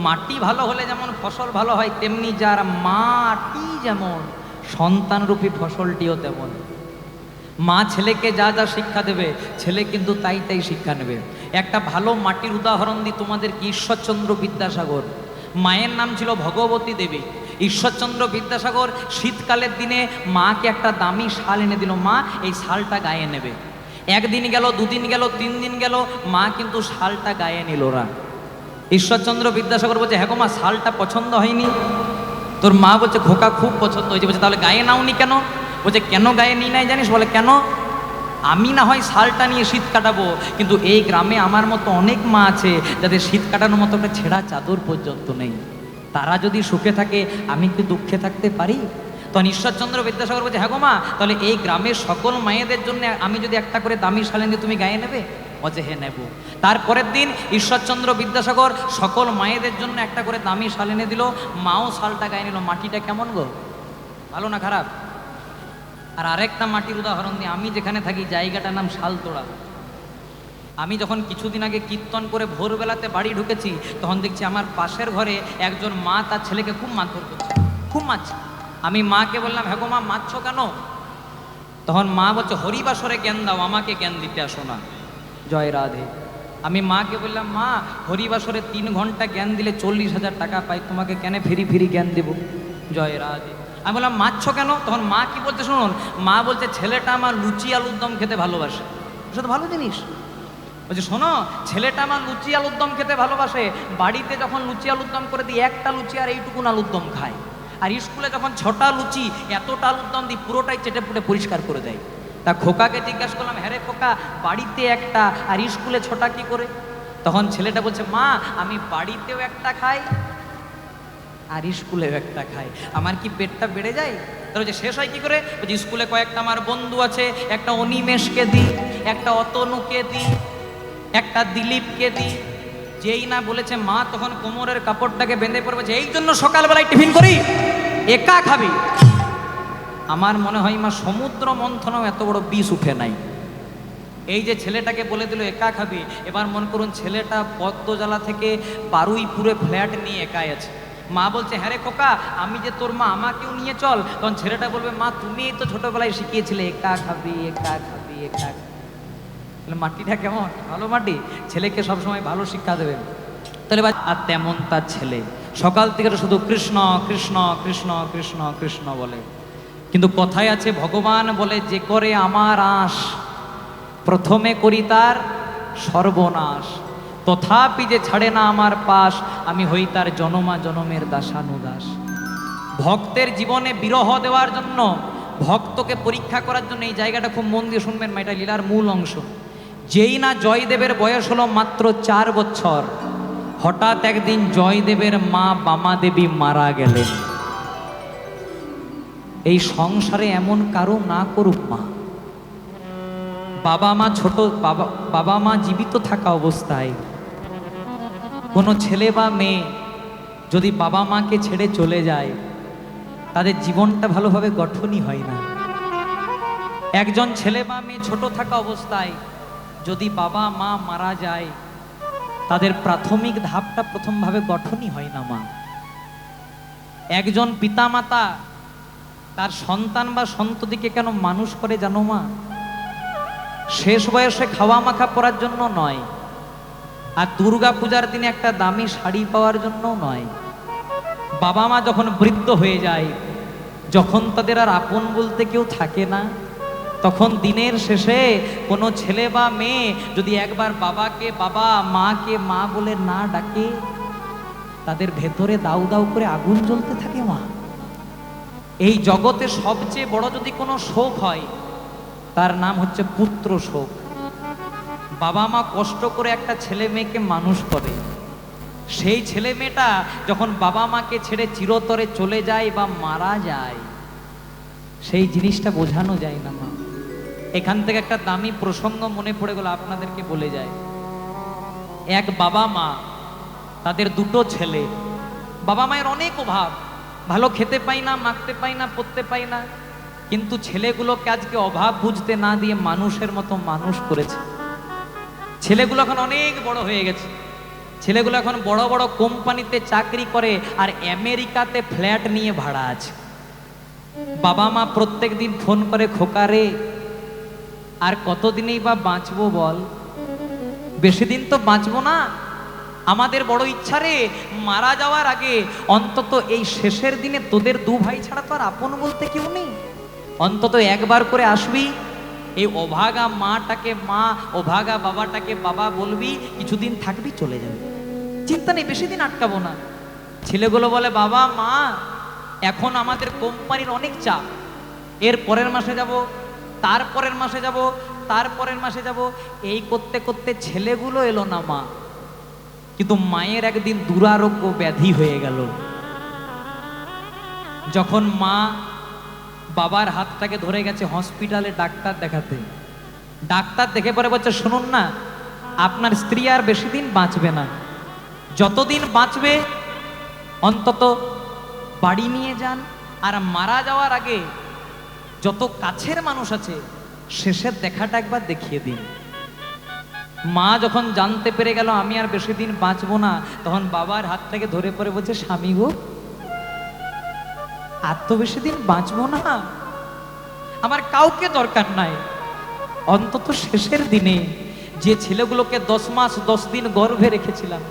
মাটি ভালো হলে যেমন ফসল ভালো হয়, তেমনি যার মাটি যেমন সন্তানরূপী ফসলটিও তেমন। মা ছেলেকে যা যা শিক্ষা দেবে, ছেলে কিন্তু তাই তাই শিক্ষা নেবে। একটা ভালো মাটির উদাহরণ দিই তোমাদেরকে, ঈশ্বরচন্দ্র বিদ্যাসাগর। মায়ের নাম ছিল ভগবতী দেবী। ঈশ্বরচন্দ্র বিদ্যাসাগর শীতকালের দিনে মাকে একটা দামি শাল এনে দিল, মা এই শালটা গায়ে নেবে। একদিন গেল, দুদিন গেল, 3 দিন গেল, মা কিন্তু শালটা গায়ে নিল না। ঈশ্বরচন্দ্র বিদ্যাসাগর বলছে, হ্যাঁ গো মা, শালটা পছন্দ হয়নি। তোর মা বলছে, খোকা খুব পছন্দ হয়েছে। বলছে, তাহলে গায়ে নাওনি কেন? বলছে, কেন গায়ে নিই নাই জানিস? বলে, কেন? আমি না হয় শালটা নিয়ে শীত কাটাবো, কিন্তু এই গ্রামে আমার মতো অনেক মা আছে যাদের শীত কাটানোর মতো একটা ছেঁড়া চাদর পর্যন্ত নেই। তারা যদি সুখে থাকে, আমি কি দুঃখে থাকতে পারি? তখন ঈশ্বরচন্দ্র বিদ্যাসাগর বলছে, হ্যাঁ গো মা, তাহলে এই গ্রামের সকল মায়েদের জন্য আমি যদি একটা করে দামি শাল এনে তুমি গায়ে নেবে? বলছে, হ্যাঁ নেব। তারপরের দিন ঈশ্বরচন্দ্র বিদ্যাসাগর সকল মায়েদের জন্য একটা করে দামি শাল এনে দিল। মাও শালটা গায়ে নিল। মাটিটা কেমন গো? ভালো না খারাপ? আর আরেকটা মাটির উদাহরণ দিই। আমি যেখানে থাকি জায়গাটার নাম শালতোড়া। আমি যখন কিছুদিন আগে কীর্তন করে ভোরবেলাতে বাড়ি ঢুকেছি, তখন দেখছি আমার পাশের ঘরে একজন মা তার ছেলেকে খুব মারধর করছে, খুব মারছে। আমি মাকে বললাম, হ্যাঁ গো মা, মারছো কেন? তখন মা বলছে, হরিবাসরে জ্ঞান দাও, আমাকে জ্ঞান দিতে আসো না। জয় রাধে। আমি মাকে বললাম, মা, হরিবাসরে 3 ঘন্টা জ্ঞান দিলে 40,000 টাকা পাই, তোমাকে কেন ফিরি ফিরি জ্ঞান দেব? জয় রাধে। আমি বললাম, মারছো কেন? তখন মা কি বলছে শুনুন। মা বলছে, ছেলেটা আমার লুচি আলুর দম খেতে ভালোবাসে। সেটা ভালো জিনিস। বলছে, শোনো, ছেলেটা আমার লুচি আলুর দম খেতে ভালোবাসে। বাড়িতে যখন লুচি আলুর দম করে দিই, একটা লুচি আর এইটুকুন আলুর দম খায়। আর স্কুলে যখন 6টা লুচি এতটা আলুর দম দিই, পুরোটাই চেটে পুটে পরিষ্কার করে দেয়। তা খোকাকে জিজ্ঞাসা করলাম, হ্যাঁ রে খোকা, বাড়িতে একটা আর স্কুলে 6টা কি করে? তখন ছেলেটা বলছে, মা, আমি বাড়িতেও একটা খাই আর স্কুলেও একটা খাই, আমার কি পেটটা বেড়ে যায়? তাহলে যে শেষ হয় কি করে? বলছি, স্কুলে কয়েকটা আমার বন্ধু আছে, একটা অনিমেষকে দিই, একটা অতনুকে দিই, একটা দিলীপকে দিই। যেই না বলেছে মা, তখন কোমরের কাপড়টাকে বেঁধে পড়বে, যে এই জন্য সকালবেলায় টিফিন করি, একা খাবি। আমার মনে হয় মা সমুদ্র মন্থনও এত বড় বিষ উঠে নাই। এই যে ছেলেটাকে বলে দিল একা খাবি, এবার মনে করুন ছেলেটা পদ্মজালা থেকে বারুইপুরে ফ্ল্যাট নিয়ে একাই আছে। মা বলছে, হ্যাঁ রে খোকা, আমি যে তোর মা, আমাকেও নিয়ে চল। তখন ছেলেটা বলবে, মা, তুমিই তো ছোটবেলায় শিখিয়েছিলে একা খাবি, একা খাবি, একা খাবি। মাটিটা কেমন? ভালো মাটি, ছেলেকে সবসময় ভালো শিক্ষা দেবে। তাহলে আর তেমন তার ছেলে সকাল থেকে শুধু কৃষ্ণ কৃষ্ণ কৃষ্ণ কৃষ্ণ কৃষ্ণ বলে। কিন্তু কথায় আছে, ভগবান বলে, যে করে আমার আশ, প্রথমে করি তার সর্বনাশ। তথাপি যে ছাড়ে না আমার পাশ, আমি হই তার জনমা জনমের দাসানুদাস। ভক্তের জীবনে বিরহ দেওয়ার জন্য, ভক্তকে পরীক্ষা করার জন্য, এই জায়গাটা খুব মন দিয়ে শুনবেন, এটা লীলার মূল অংশ। যেই না জয়দেবের বয়স হলো মাত্র 4 বছর, হঠাৎ একদিন জয়দেবের মা বামা দেবী মারা গেলেন। এই সংসারে এমন কারো না করুক মা। বাবা মা ছোট, বাবা মা জীবিত থাকা অবস্থায় কোনো ছেলে বা মেয়ে যদি বাবা মাকে ছেড়ে চলে যায়, তাদের জীবনটা ভালোভাবে গঠনই হয় না। একজন ছেলে বা মেয়ে ছোট থাকা অবস্থায় যদি বাবা মা মারা যায়, তাদের প্রাথমিক ধাপটা প্রথমভাবে গঠনই হয় না মা। একজন পিতামাতা তার সন্তান বা সন্ততিকে কেন মানুষ করে জানো মা? শেষ বয়সে খাওয়া মাখা পরার জন্য নয়, আর দুর্গা পূজার দিনে একটা দামি শাড়ি পাওয়ার জন্য নয়। বাবা মা যখন বৃদ্ধ হয়ে যায়, যখন তাদের আর আপন বলতে কেউ থাকে না, তখন দিনের শেষে কোনো ছেলে বা মেয়ে যদি একবার বাবাকে বাবা, মাকে মা বলে না ডাকে, তাদের ভেতরে দাউ দাউ করে আগুন জ্বলতে থাকে মা। এই জগতে সবচেয়ে বড় যদি কোনো শোক হয়, তার নাম হচ্ছে পুত্র শোক। বাবা মা কষ্ট করে একটা ছেলে মেয়েকে মানুষ করে, সেই ছেলে মেয়েটা যখন বাবা মাকে ছেড়ে চিরতরে চলে যায় বা মারা যায়, সেই জিনিসটা বোঝানো যায় না মা। এখান থেকে একটা দামি প্রসঙ্গ মনে পড়ে গেল, আপনাদেরকে বলে যায়। এক বাবা মা, তাদের 2টো ছেলে। বাবা মায়ের অনেক অভাব, ভালো খেতে পাই না, মাখতে পাই না, পরতে পাই না, কিন্তু ছেলেগুলোকে আজকে অভাব বুঝতে না দিয়ে মানুষের মতো মানুষ করেছে। ছেলেগুলো এখন অনেক বড় হয়ে গেছে। ছেলেগুলো এখন বড় বড় কোম্পানিতে চাকরি করে আর আমেরিকাতে ফ্ল্যাট নিয়ে ভাড়া আছে। বাবা মা প্রত্যেক দিন ফোন করে, খোকা রে আর কতদিনই বা বাঁচবো বল, বেশি দিন তো বাঁচবো না, আমাদের বড় ইচ্ছা রে মারা যাওয়ার আগে অন্তত এই শেষের দিনে তোদের দু ভাই ছাড়া তো আর আপন বলতে কেউ নেই, অন্তত একবার করে আসবি, এই অভাগা মাটাকে মা, অভাগা বাবাটাকে বাবা বলবি, কিছুদিন থাকবি চলে যাবি, চিন্তা নেই, বেশি দিন আটকাবো না। ছেলেগুলো বলে বাবা মা এখন আমাদের কোম্পানির অনেক চাপ, এর পরের মাসে যাব, তারপরের মাসে যাব, তারপরের মাসে যাব, এই করতে করতে ছেলেগুলো এলো না মা। কিন্তু মায়ের একদিন দুরারোগ্য ব্যাধি হয়ে গেল। যখন মা বাবার হাতটাকে ধরে গেছে হসপিটালে ডাক্তার দেখাতে, ডাক্তার দেখে পরে বলছে শুনুন না, আপনার স্ত্রী আর বেশি দিন বাঁচবে না, যতদিন বাঁচবে অন্তত বাড়ি নিয়ে যান, আর মারা যাওয়ার আগে যত কাছের মানুষ আছে শেষের দেখাটা একবার দেখিয়ে দিন। মা যখন জানতে পেরে গেল আমি আর বেশি দিন বাঁচবো না, তখন বাবার হাত থেকে ধরে পড়ে বলছে স্বামী গো আর তো বেশি দিন বাঁচবো না, আমার কাউকে দরকার নাই, অন্তত শেষের দিনে যে ছেলেগুলোকে 10 মাস 10 দিন গর্ভে রেখেছিলাম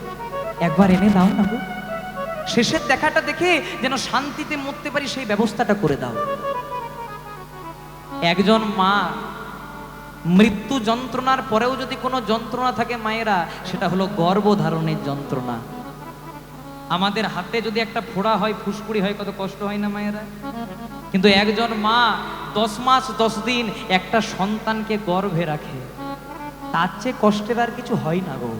একবার এনে দাও না গো, শেষের দেখাটা দেখে যেন শান্তিতে মরতে পারি সেই ব্যবস্থাটা করে দাও। একজন মা মৃত্যু যন্ত্রণার পরেও যদি কোনো যন্ত্রণা থাকে মায়েরা, সেটা হলো গর্ভধারণের যন্ত্রণা। আমাদের হাতে যদি একটা ফোড়া হয়, ফুসকুড়ি হয়, কত কষ্ট হয় না মায়েরা? কিন্তু একজন মা 10 মাস 10 দিন একটা সন্তানকে গর্ভে রাখে, তার চেয়ে কষ্টের আর কিছু হয় না গো।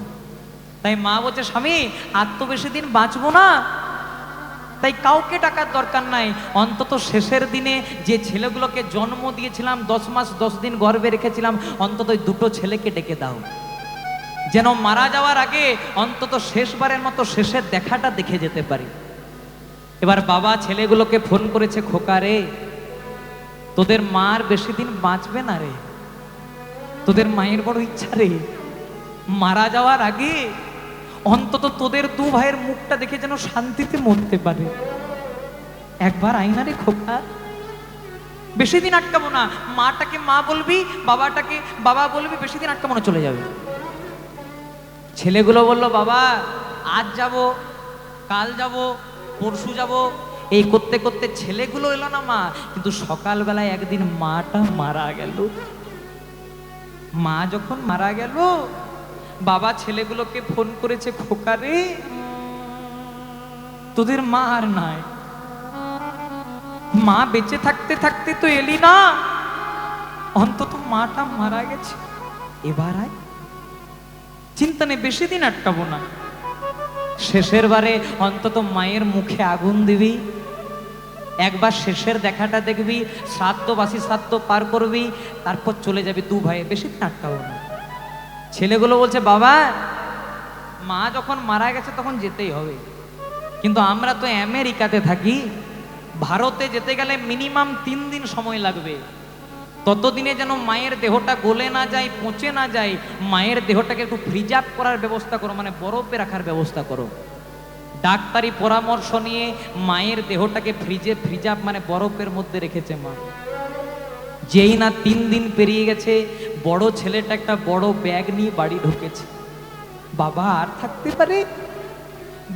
তাই মা বলছে স্বামী আর তো বেশি দিন বাঁচবো না, তাই কাউকে টাকার দরকার নাই, অন্তত শেষের দিনে যে ছেলেগুলোকে জন্ম দিয়েছিলাম 10 মাস 10 দিন গর্ভে রেখেছিলাম, অন্তত ওই দুটো ছেলেকে ডেকে দাও, যেন মারা যাওয়ার আগে অন্তত শেষবারের মতো শেষের দেখাটা দেখে যেতে পারি। এবার বাবা ছেলেগুলোকে ফোন করেছে, খোকা রে তোদের মার বেশি দিন বাঁচবে না রে, তোদের মায়ের বড় ইচ্ছা রে মারা যাওয়ার আগে অন্তত তোদের দু ভাইয়ের মুখটা দেখে যেন শান্তিতে মরতে পারে, একবার আইনা রে খোকা, বেশি দিন আটকাবো না, মাটাকে মা বলবি, বাবাটাকে বাবা বলবি, বেশি দিন আটকাবো না, চলে যাবে। ছেলেগুলো বললো বাবা আজ যাব, কাল যাব, পরশু যাব, এই করতে করতে ছেলেগুলো এলো না মা। কিন্তু সকালবেলায় একদিন মাটা মারা গেল। মা যখন মারা গেল বাবা ছেলেগুলোকে ফোন করেছে, খোকা রে তোদের মা আর নাই, মা বেঁচে থাকতে থাকতে তো এলি না, অন্তত মাটা মারা গেছে, এবার আয়, চিন্তা নেই, বেশি দিন আটকাবো না, শেষের বারে অন্তত মায়ের মুখে আগুন দিবি, একবার শেষের দেখাটা দেখবি, শ্রাদ্ধ বাসি শ্রাদ্ধ পার করবি, তারপর চলে যাবি দু ভাই, বেশি দিন আটকাবো না। ছেলেগুলো বলছে বাবা মা যখন মারা গেছে তখন যেতেই হবে, কিন্তু আমরা তো আমেরিকাতে থাকি, ভারতে যেতে গেলে মিনিমাম 3 দিন সময় লাগবে, ততদিনে যেন মায়ের দেহটা গলে না যায়, পচে না যায়, মায়ের দেহটাকে একটু প্রিজার্ভ করার ব্যবস্থা করো, মানে বরফে রাখার ব্যবস্থা করো। ডাক্তারি পরামর্শ নিয়ে মায়ের দেহটাকে প্রিজার্ভ মানে বরফের মধ্যে রেখেছে মা। যেই না 3 দিন পেরিয়ে গেছে, বড় ছেলেটা একটা বড় ব্যাগ নিয়ে বাড়ি ঢুকেছে। বাবা আর থাকতে পারে?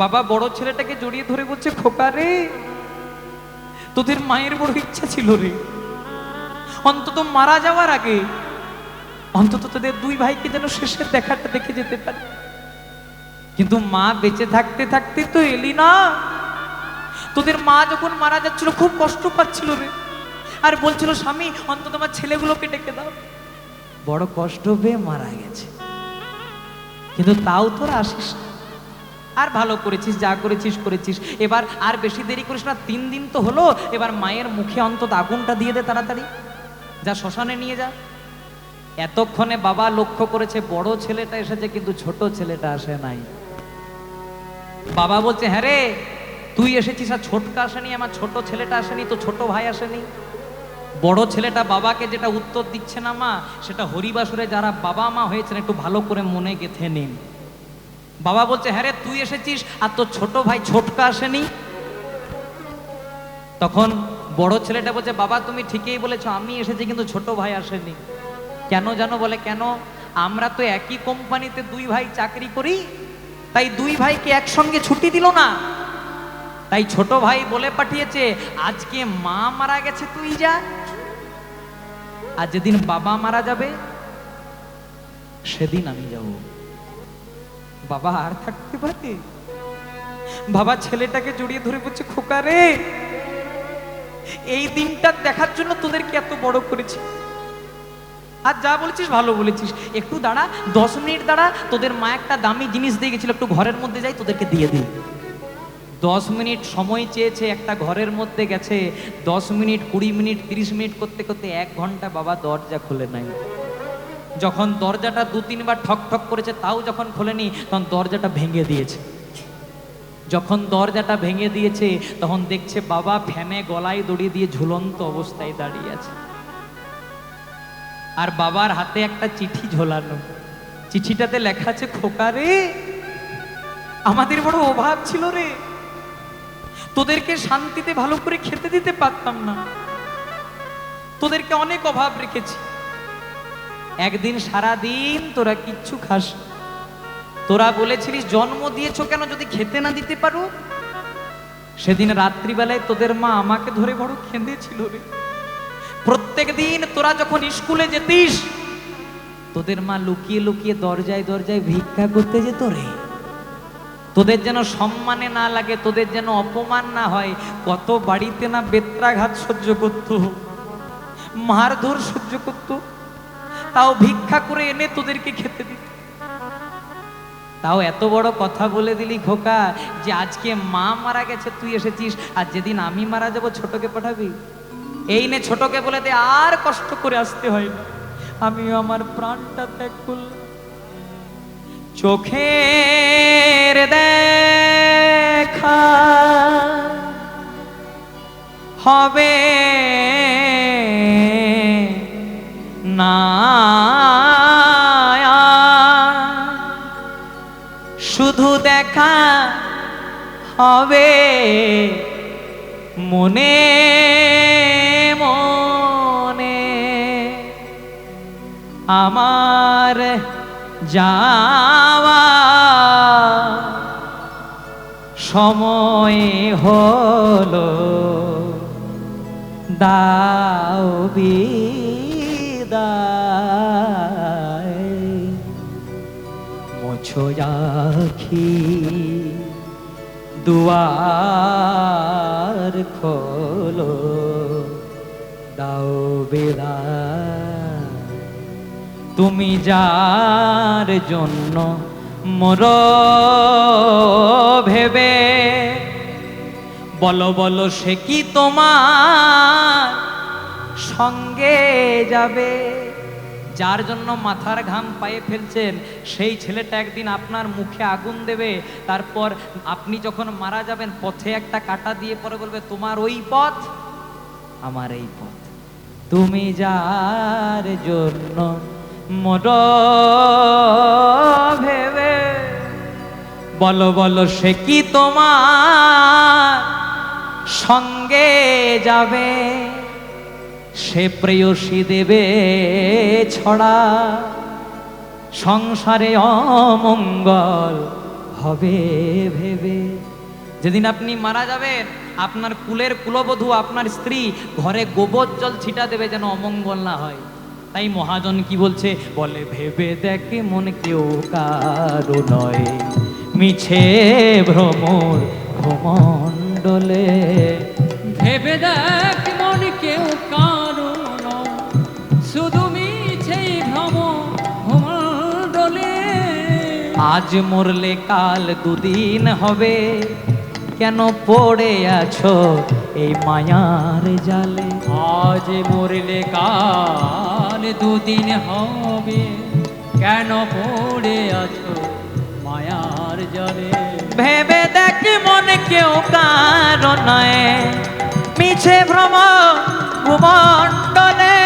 বাবা বড় ছেলেটাকে জড়িয়ে ধরে বলছে, খোকা রে তোদের মায়ের বড় ইচ্ছা ছিল রে, অন্তত মারা যাওয়ার আগে অন্তত তোদের দুই ভাইকে যেন শেষের দেখাটা দেখে যেতে পারে, কিন্তু মা বেঁচে থাকতে থাকতে তো এলি না, তোদের মা যখন মারা যাচ্ছিল খুব কষ্ট পাচ্ছিল রে, আর বলছিল স্বামী অন্তত আমার ছেলেগুলোকে ডেকে দাও, বড় কষ্ট পেয়ে মারা গেছে, কিন্তু তাও তোরা আসিস না, আর ভালো করেছিস, যা করেছিস করেছিস, এবার আর বেশি দেরি করিস না, 3 দিন তো হলো, এবার মায়ের মুখে অন্তত আগুনটা দিয়ে দে তাড়াতাড়ি, যা শ্মশানে নিয়ে যা। এতক্ষণে বাবা লক্ষ্য করেছে বড় ছেলেটা এসেছে, কিন্তু ছোট ছেলেটা আসে নাই। বাবা বলছে হ্যাঁ রে তুই এসেছিস, আর ছোটকা আসেনি, আমার ছোট ছেলেটা আসেনি, তো ছোট ভাই আসেনি। বড় ছেলেটা বাবাকে যেটা উত্তর দিচ্ছে না মা, সেটা হরিবাসরে যারা বাবা মা হয়েছেন একটু ভালো করে মনে গেঁথে নিন। বাবা বলছে, হ্যাঁ রে তুই এসেছিস, আর তোর ছোট ভাই ছোটকা আসেনি। তখন বড় ছেলেটা বলছে, বাবা তুমি ঠিকই বলেছো, আমি এসেছি কিন্তু ছোট ভাই আসেনি। কেন জানো? বলে কেন? আমরা তো একই কোম্পানিতে দুই ভাই চাকরি করি, তাই দুই ভাইকে একসঙ্গে ছুটি দিল না, তাই ছোট ভাই বলে পাঠিয়েছে আজকে মা মারা গেছে তুই যা, আর যেদিন বাবা মারা যাবে সেদিন আমি যাব। বাবা আর থাকতে পারে? বাবা ছেলেটাকে জড়িয়ে ধরে বলছে, খোকা রে, এই দিনটা দেখার জন্য তোদেরকে এত বড় করেছি, আর যা বলেছিস ভালো বলেছিস, একটু দাঁড়া, 10 মিনিট দাঁড়া, তোদের মা একটা দামি জিনিস দিয়ে গেছিল, একটু ঘরের মধ্যে যাই তোদেরকে দিয়ে দিই। 10 মিনিট সময় চেয়েছে, একটা ঘরের মধ্যে গেছে, 10 মিনিট 20 মিনিট 30 মিনিট করতে করতে 1 ঘন্টা বাবা দরজা খুলে নাই। যখন দরজাটা 2-3 বার ঠক ঠক করেছে তাও যখন খোলেনি, তখন দরজাটা ভেঙে দিয়েছে। যখন দরজাটা ভেঙে দিয়েছে তখন দেখছে বাবা ফ্যানে গলায় দড়ি দিয়ে ঝুলন্ত অবস্থায় দাঁড়িয়ে আছে, আর বাবার হাতে একটা চিঠি ঝোলানো। চিঠিটাতে লেখা আছে, খোকা রে, আমাদের বড় অভাব ছিল রে, তোদেরকে শান্তিতে ভালো করে খেতে দিতে পারতাম না, তোদেরকে অনেক অভাব রেখেছি, একদিন সারা দিন তোরা কিচ্ছু খাস, তোরা বলেছিলিস জন্ম দিয়েছো কেন যদি খেতে না দিতে পারো। সেদিন রাত্রিবেলায় তোদের মা আমাকে ধরে বড় কেঁদেছিল রে। প্রত্যেক দিন তোরা যখন স্কুলে যেতিস তোদের মা লুকিয়ে লুকিয়ে দরজায় দরজায় ভিক্ষা করতে যেত রে, তোদের যেন সম্মানে না লাগে, তোদের যেন অপমান না হয়। কত বাড়িতে না বেত্রাঘাত সহ্য করত, মারধর সহ্য করত, তাও ভিক্ষা করে এনে তোদেরকে খেতে দিত। তাও এত বড় কথা বলে দিলি খোকা, যে আজকে মা মারা গেছে তুই এসেছিস, আর যেদিন আমি মারা যাব ছোটকে পাঠাবি। এই নে ছোটকে বলে দে আর কষ্ট করে আসতে হয় না, আমিও আমার প্রাণটা ত্যাগ করলাম। চোখের দেখা হবে না, শুধু দেখা হবে মনে মনে। আমার যাওয়া সময় হলো, দাও বিদায়। মুছো আখি দুয়ার খোলো, দাও বিদায়। তুমি যার জন্য মোর ভেবে, বলো বলো সে কি তোমার সঙ্গে যাবে। যার জন্য মাথার ঘাম পায়ে ফেলছেন সেই ছেলেটা একদিন আপনার মুখে আগুন দেবে, তারপর আপনি যখন মারা যাবেন পথে একটা কাঁটা দিয়ে পরে বলবে তোমার ওই পথ আমার এই পথ। তুমি যার জন্য মোর ভেবে, বলো বলো সে কি তোমার সঙ্গে যাবে। সে প্রেয়সী দেবে ছড়া, সংসারে অমঙ্গল হবে ভেবে। যেদিন আপনি মারা যাবেন আপনার কুলের কুলবধূ আপনার স্ত্রী ঘরে গোবর জল ছিটা দেবে যেন অমঙ্গল না হয়। তাই মহাজন কি বলছে, বলে ভেবে দেখ মন কেউ কারো নয়, মিছে ভ্রমর ভ্রমণ্ডলে। ভেবে দেখ মন কেউ কারো নয়, শুধু মিছেই ভ্রম ভ্রমণ্ডলে। আজ মরলে কাল দুদিন হবে, কেন পড়ে আছো এই মায়ার জালে। আজ মরলে কাল দুদিন হবে, কেন পড়ে আছো মায়ার জলে। ভেবে দেখ মন কেউ কারো নয়, মিছে ভ্রম ভূমণ্ডলে।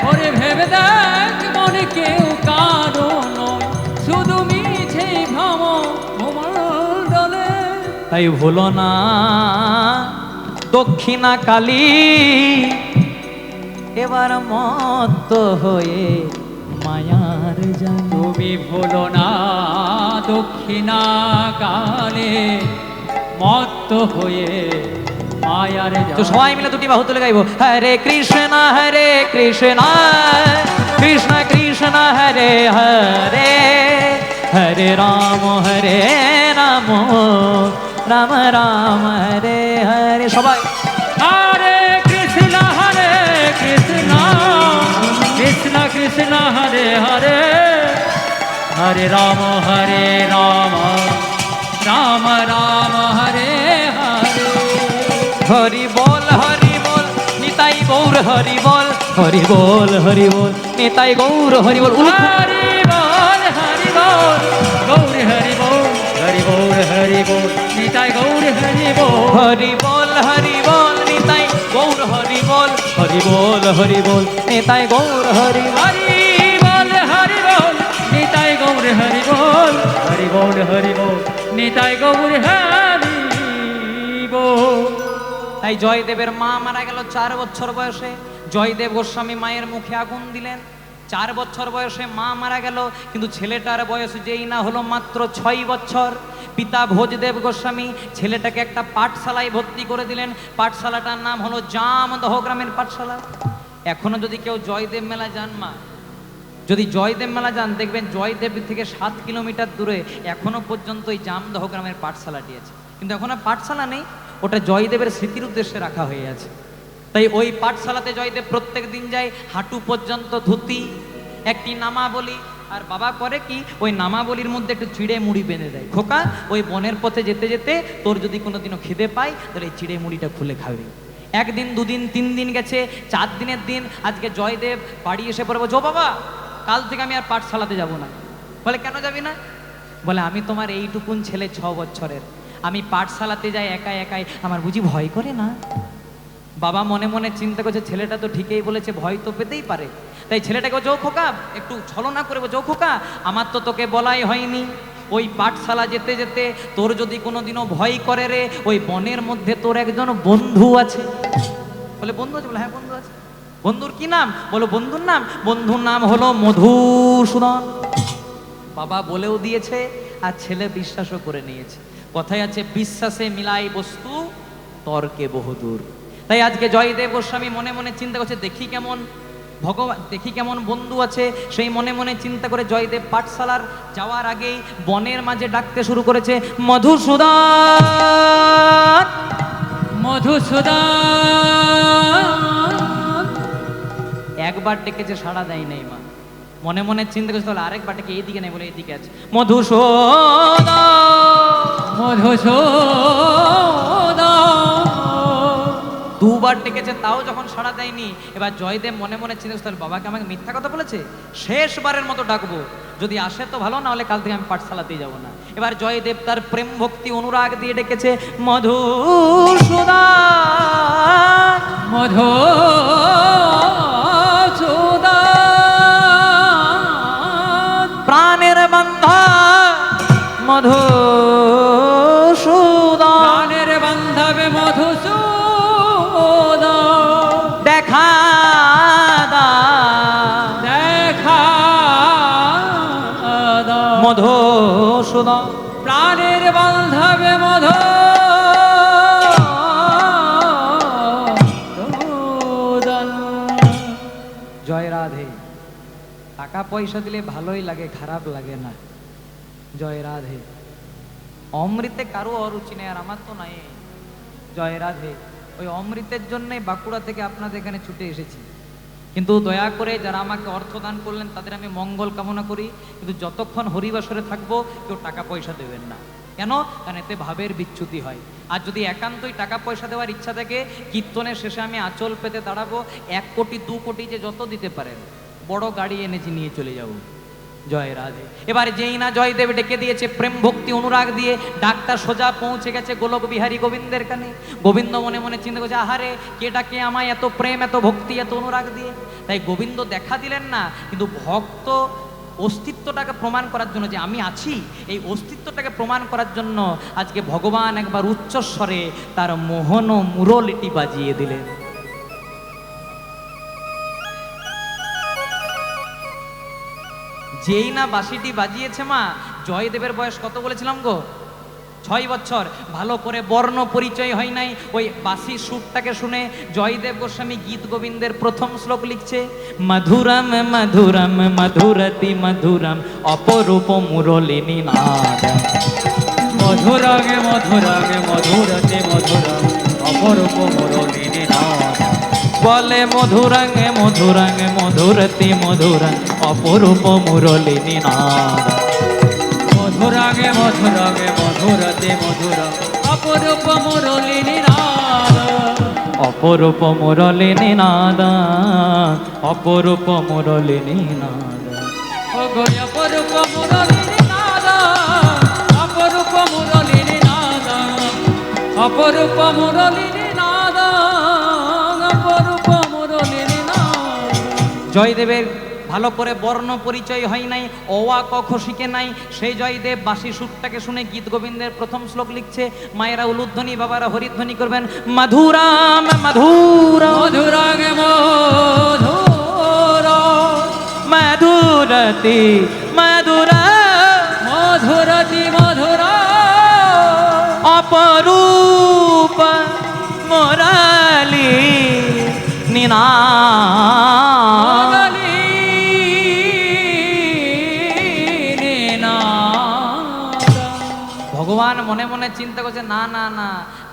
ওরে ভেবে দেখ মন কেউ কারো নয়, শুধু মিছেই ভ্রম তাই ভুলো না দক্ষিণা কালী এবার মত্ত হয়ে মায়ার জাল। তুমি ভুলো না দক্ষিণা কালে মত্ত হয়ে মায়ার তো সবাই মিলে দুটি বাহু তুলে গাইবো, হরে কৃষ্ণ কৃষ্ণ কৃষ্ণ কৃষ্ণ হরে হরে হরে রাম রাম রাম হরে হরে। সবাই হরে কৃষ্ণ কৃষ্ণ কৃষ্ণ কৃষ্ণ হরে হরে হরে রাম রাম রাম হরে হরে। হরি বল নিতাই গৌর হরি বল নিতাই গৌর হরি বল। হরি বল গৌর হরি বল হরি বল নিতাই গৌর হরি বল। হরি বল নিতাই গৌর হরি বল নিতাই গৌর হরি বল। হরি বল নিতাই গৌর হরি বল নিতাই গৌর হরি বল। তাই জয়দেবের মা মারা গেল 4 বছর বয়সে। জয়দেব গোস্বামী মায়ের মুখে আগুন দিলেন। 4 বছর বয়সে মা মারা গেল, কিন্তু ছেলেটার বয়স যেই না হলো মাত্র 6 বছর। পিতা ভোজদেব গোস্বামী ছেলেটাকে একটা পাঠশালায় ভর্তি করে দিলেন। পাঠশালাটার নাম হলো জামদহ গ্রামের পাঠশালা। এখনো যদি কেউ জয়দেব মেলা যান মা, যদি জয়দেব মেলা যান, দেখবেন জয়দেব থেকে 7 কিলোমিটার দূরে এখনো পর্যন্ত এই জামদহ গ্রামের পাঠশালাটি আছে। কিন্তু এখন আর পাঠশালা নেই, ওটা জয়দেবের স্মৃতির উদ্দেশ্যে রাখা হয়ে আছে। তাই ওই পাঠশালাতে জয়দেব প্রত্যেক দিন যায়, হাঁটু পর্যন্ত ধুতি, একটি নামাবলী। আর বাবা করে কি, ওই নামাবলীর মধ্যে একটু চিড়ে মুড়ি বেঁধে দেয়, খোকা ওই বনের পথে যেতে যেতে তোর যদি কোনোদিনও খিদে পায় তাহলে এই চিড়ে মুড়িটা খুলে খাবে। 1 দিন 2 দিন 3 দিন গেছে, 4 দিনের দিন আজকে জয়দেব বাড়ি এসে পড়ে বলছে, ও বাবা কাল থেকে আমি আর পাঠশালাতে যাব না। বলে কেন যাবি না? বলে আমি তোমার এইটুকুন ছেলে 6 বছরের, আমি পাঠশালাতে যাই একাই, আমার বুঝি ভয় করে না? বাবা মনে মনে চিন্তা করছে, ছেলেটা তো ঠিকই বলেছে, ভয় তো পেতেই পারে। তাই ছেলেটাকে বলছে, ও খোকা, একটু ছলনা করে বলছে, ও খোকা আমার তো তোকে বলাই হয়নি, ওই পাঠশালা যেতে যেতে তোর যদি কোনোদিনও ভয় করে রে, ওই বনের মধ্যে তোর একজন বন্ধু আছে। বলে বন্ধু আছে? বলে হ্যাঁ বন্ধু আছে। বন্ধুর কি নাম? বলো বন্ধুর নাম হলো মধুসূদন। বাবা বলেও দিয়েছে আর ছেলে বিশ্বাসও করে নিয়েছে। কথায় আছে, বিশ্বাসে মিলাই বস্তু তর্কে বহুদূর। তাই আজকে জয়দেব গোস্বামী মনে মনে চিন্তা করছে, দেখি কেমন বন্ধু আছে। সেই মনে মনে চিন্তা করে জয়দেব পাঠশালার যাওয়ার আগেই বনের মাঝে ডাকতে শুরু করেছে, মধুসূদন। একবার ডেকেছে, সাড়া দেয় নাই মা। মনে মনে চিন্তা করছে, তাহলে আরেকবার ডেকে, এইদিকে নেই বলে এইদিকে আছে, মধুসূদন। 2 বার ডেকেছে, তাও যখন সাড়া দেয়নি, এবার জয়দেব মনে মনে চিন্তা করছে, বাবাকে আমাকে মিথ্যা কথা বলেছে, শেষবারের মতো ডাকবো, যদি আসে তো ভালো, না হলে কাল থেকে আমি পাঠশালাতেই যাব না। এবার জয়দেব তার প্রেম ভক্তি অনুরাগ দিয়ে ডেকেছে, মধুসূদন, প্রাণের বন্ধা মধুসূদন, প্রাণের বান্ধবে মধুসূদন, দেখা মধুসূদন, প্রাণের বান্ধবে মধুসূদন। জয় রাধে। টাকা পয়সা দিলে ভালোই লাগে, খারাপ লাগে না। জয় রাধে। অমৃতে কারো অরুচি নেই, আর আমার তো নাই। জয় রাধে। ওই অমৃতের জন্যই বাঁকুড়া থেকে আপনাদের এখানে ছুটে এসেছি। কিন্তু দয়া করে যারা আমাকে অর্থ দান করলেন তাদের আমি মঙ্গল কামনা করি, কিন্তু যতক্ষণ হরিবাসরে থাকবো কেউ টাকা পয়সা দেবেন না। কেন? কারণ এতে ভাবের বিচ্যুতি হয়। আর যদি একান্তই টাকা পয়সা দেওয়ার ইচ্ছা থাকে, কীর্তনের শেষে আমি আঁচল পেতে দাঁড়াবো, 1 কোটি 2 কোটি যে যত দিতে পারেন, বড় গাড়ি এনেছি নিয়ে চলে যাব। জয় রাধে। এবার যেই না জয়দেব ডেকে দিয়েছে প্রেম ভক্তি অনুরাগ দিয়ে, ডাক্তার সোজা পৌঁছে গেছে গোলক বিহারী গোবিন্দের কানে। গোবিন্দ মনে মনে চিন্তা করছে, আহারে কে ডাকে আমায় এত প্রেম এত ভক্তি এত অনুরাগ দিয়ে। তাই গোবিন্দ দেখা দিলেন না, কিন্তু ভক্ত অস্তিত্বটাকে প্রমাণ করার জন্য, যে আমি আছি, এই অস্তিত্বটাকে প্রমাণ করার জন্য আজকে ভগবান একবার উচ্চস্বরে তার মোহন মুরলিটি বাজিয়ে দিলেন। যেই না বাঁশিটি বাজিয়েছে মা, জয়দেবের বয়স কত বলেছিলাম গো? 6 বছর। ভালো করে বর্ণ পরিচয় হয় নাই, ওই বাঁশির সুরটাকে শুনে জয়দেব গোস্বামী গীত গোবিন্দের প্রথম শ্লোক লিখছে, মধুরম মধুরম মধুরতি মধুরম অপরূপ মুরলিনী নাদ। মধুরাগে মধুরাগে মধুরতে মধুরম অপরূপ মুরলিনী নাদ। বলে মধুরঙ্গে মধুরঙ্গে মধুরতি মধুরং অপরূপ মুরলিনী নাদ। মধুরাগে মধুরাগে মধুরতে মধুরম অপরূপ মুরলিনী নাদ। অপরূপ মুরলিনী নাদ, অপরূপ মুরলিনী নাদ। ও গো অপরূপ মুরলিনী নাদ, অপরূপ মুরলিনী নাদ, অপরূপ মুরলিনী নাদ, অপরূপ মুরলিনী নাদ। জয়দেবের ভালো করে বর্ণ পরিচয় হয় নাই, অওয়া কখ শিখে নাই, সেই জয়দেব বাঁশি সুরটাকে শুনে গীত গোবিন্দের প্রথম শ্লোক লিখছে। মায়েরা উলুধ্বনি, বাবারা হরিধ্বনি করবেন, মধুরাম মধুরাম মধুরাগে মধুর মধুরতি মধুরা মধুরতি মধুর অপরূপ মুরলি নাদ। ভগবান মনে মনে চিন্তা করছে, না না না,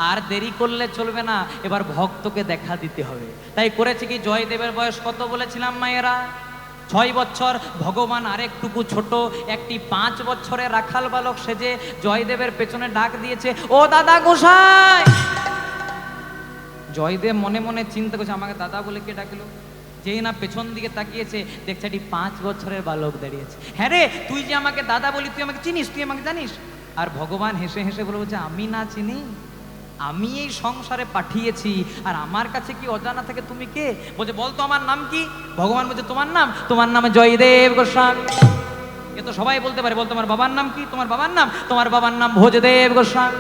আর দেরি করলে চলবে না, এবার ভক্তকে দেখা দিতে হবে। তাই করেছে কি, জয়দেবের বয়স কত বলেছিলাম মায়েরা? 6 বছর। ভগবান আরেকটুকু ছোট একটি 5 বছরের রাখাল বালক সেজে জয়দেবের পেছনে ডাক দিয়েছে, ও দাদা গোসাই। জয়দেব মনে মনে চিন্তা করছে, আমাকে দাদা বলে কে ডাকলো? যেই না পেছন দিকে তাকিয়েছে, দেখছে একটি 5 বছরের বালক দাঁড়িয়েছে। হ্যাঁ রে, তুই যে আমাকে দাদা বলি, তুই আমাকে চিনিস, তুই আমাকে জানিস? আর ভগবান হেসে হেসে বলে, বলছে, আমি না চিনি? আমি এই সংসারে পাঠিয়েছি, আর আমার কাছে কি অজানা থাকে তুমি কে? বলছে, বলতো আমার নাম কি? ভগবান বলছে, তোমার নাম? তোমার নাম জয়দেব গোস্বামী। এ তো সবাই বলতে পারে, বল তোমার বাবার নাম কি? তোমার বাবার নাম? তোমার বাবার নাম ভোজদেব গোস্বামী।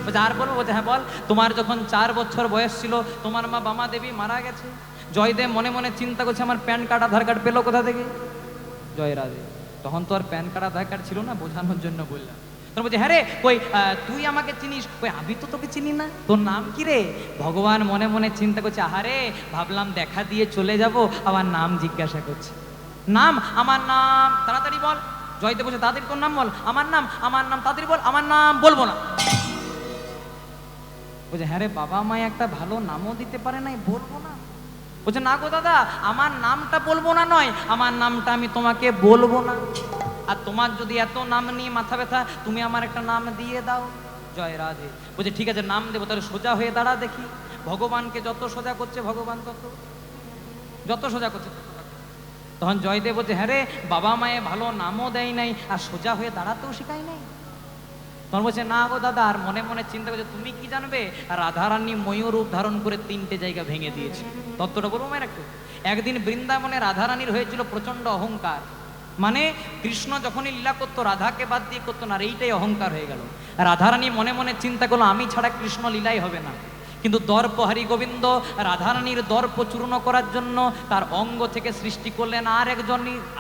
বলছে, আর বলবো? বলছে, হ্যাঁ বল। তোমার যখন 4 বছর বয়স ছিল, তোমার মা বামা দেবী মারা গেছে। জয়দেব মনে মনে চিন্তা করছে, আমার প্যান কার্ড আধার কার্ড পেলো কোথা থেকে? জয় রাধে। তখন তো আর প্যান কার্ড আধার কার্ড ছিল না, বোঝানোর জন্য বললাম। তখন বলছে, হ্যাঁ রে, কই তুই আমাকে চিনিস? কই আমি তো তোকে চিনি না, তোর নাম কি রে? ভগবান মনে মনে চিন্তা করছে, আহারে, ভাবলাম দেখা দিয়ে চলে যাব, আবার নাম জিজ্ঞাসা করছে। নাম? আমার নাম। তাড়াতাড়ি বল। জয়দেব বলছে, তাড়াতাড়ি তোর নাম বল। আমার নাম তাড়াতাড়ি বল। আমার নাম বলবো না। বলছে, হ্যাঁ রে, বাবা মায়ে একটা ভালো নামও দিতে পারে নাই, বলবো না? বলছে, না গো দাদা, আমার নামটা বলবো না নয়, আমার নামটা আমি তোমাকে বলবো না। আর তোমার যদি এত নাম নিয়ে মাথা ব্যথা, তুমি আমার একটা নাম দিয়ে দাও। জয় রাধে। বলছে, ঠিক আছে, নাম দেবো, তাহলে সোজা হয়ে দাঁড়া দেখি। ভগবানকে যত সোজা করছে, ভগবান যত সোজা করছে। তখন জয়দেব বলছে, হ্যাঁ রে, বাবা মায়ে ভালো নামও দেয় নাই, আর সোজা হয়ে দাঁড়াতেও শেখায় নাই। তখন বলছে, না গো দাদা। আর মনে মনে চিন্তা করছে, তুমি কি জানবে, রাধারানী ময়ূর রূপ ধারণ করে 3টে জায়গা ভেঙে দিয়েছে। তত্ত্বটা বলবো মায়ের একটু। একদিন বৃন্দাবনে রাধারানীর হয়েছিল প্রচন্ড অহংকার। মানে কৃষ্ণ যখনই লীলা করতো, রাধাকে বাদ দিয়ে করতো না, আর এইটাই অহংকার হয়ে গেল। রাধারানী মনে মনে চিন্তা করলো, আমি ছাড়া কৃষ্ণ লীলাই হবে না। কিন্তু দর্প হরি গোবিন্দ রাধারানীর দর্প চূর্ণ করার জন্য তার অঙ্গ থেকে সৃষ্টি করলেন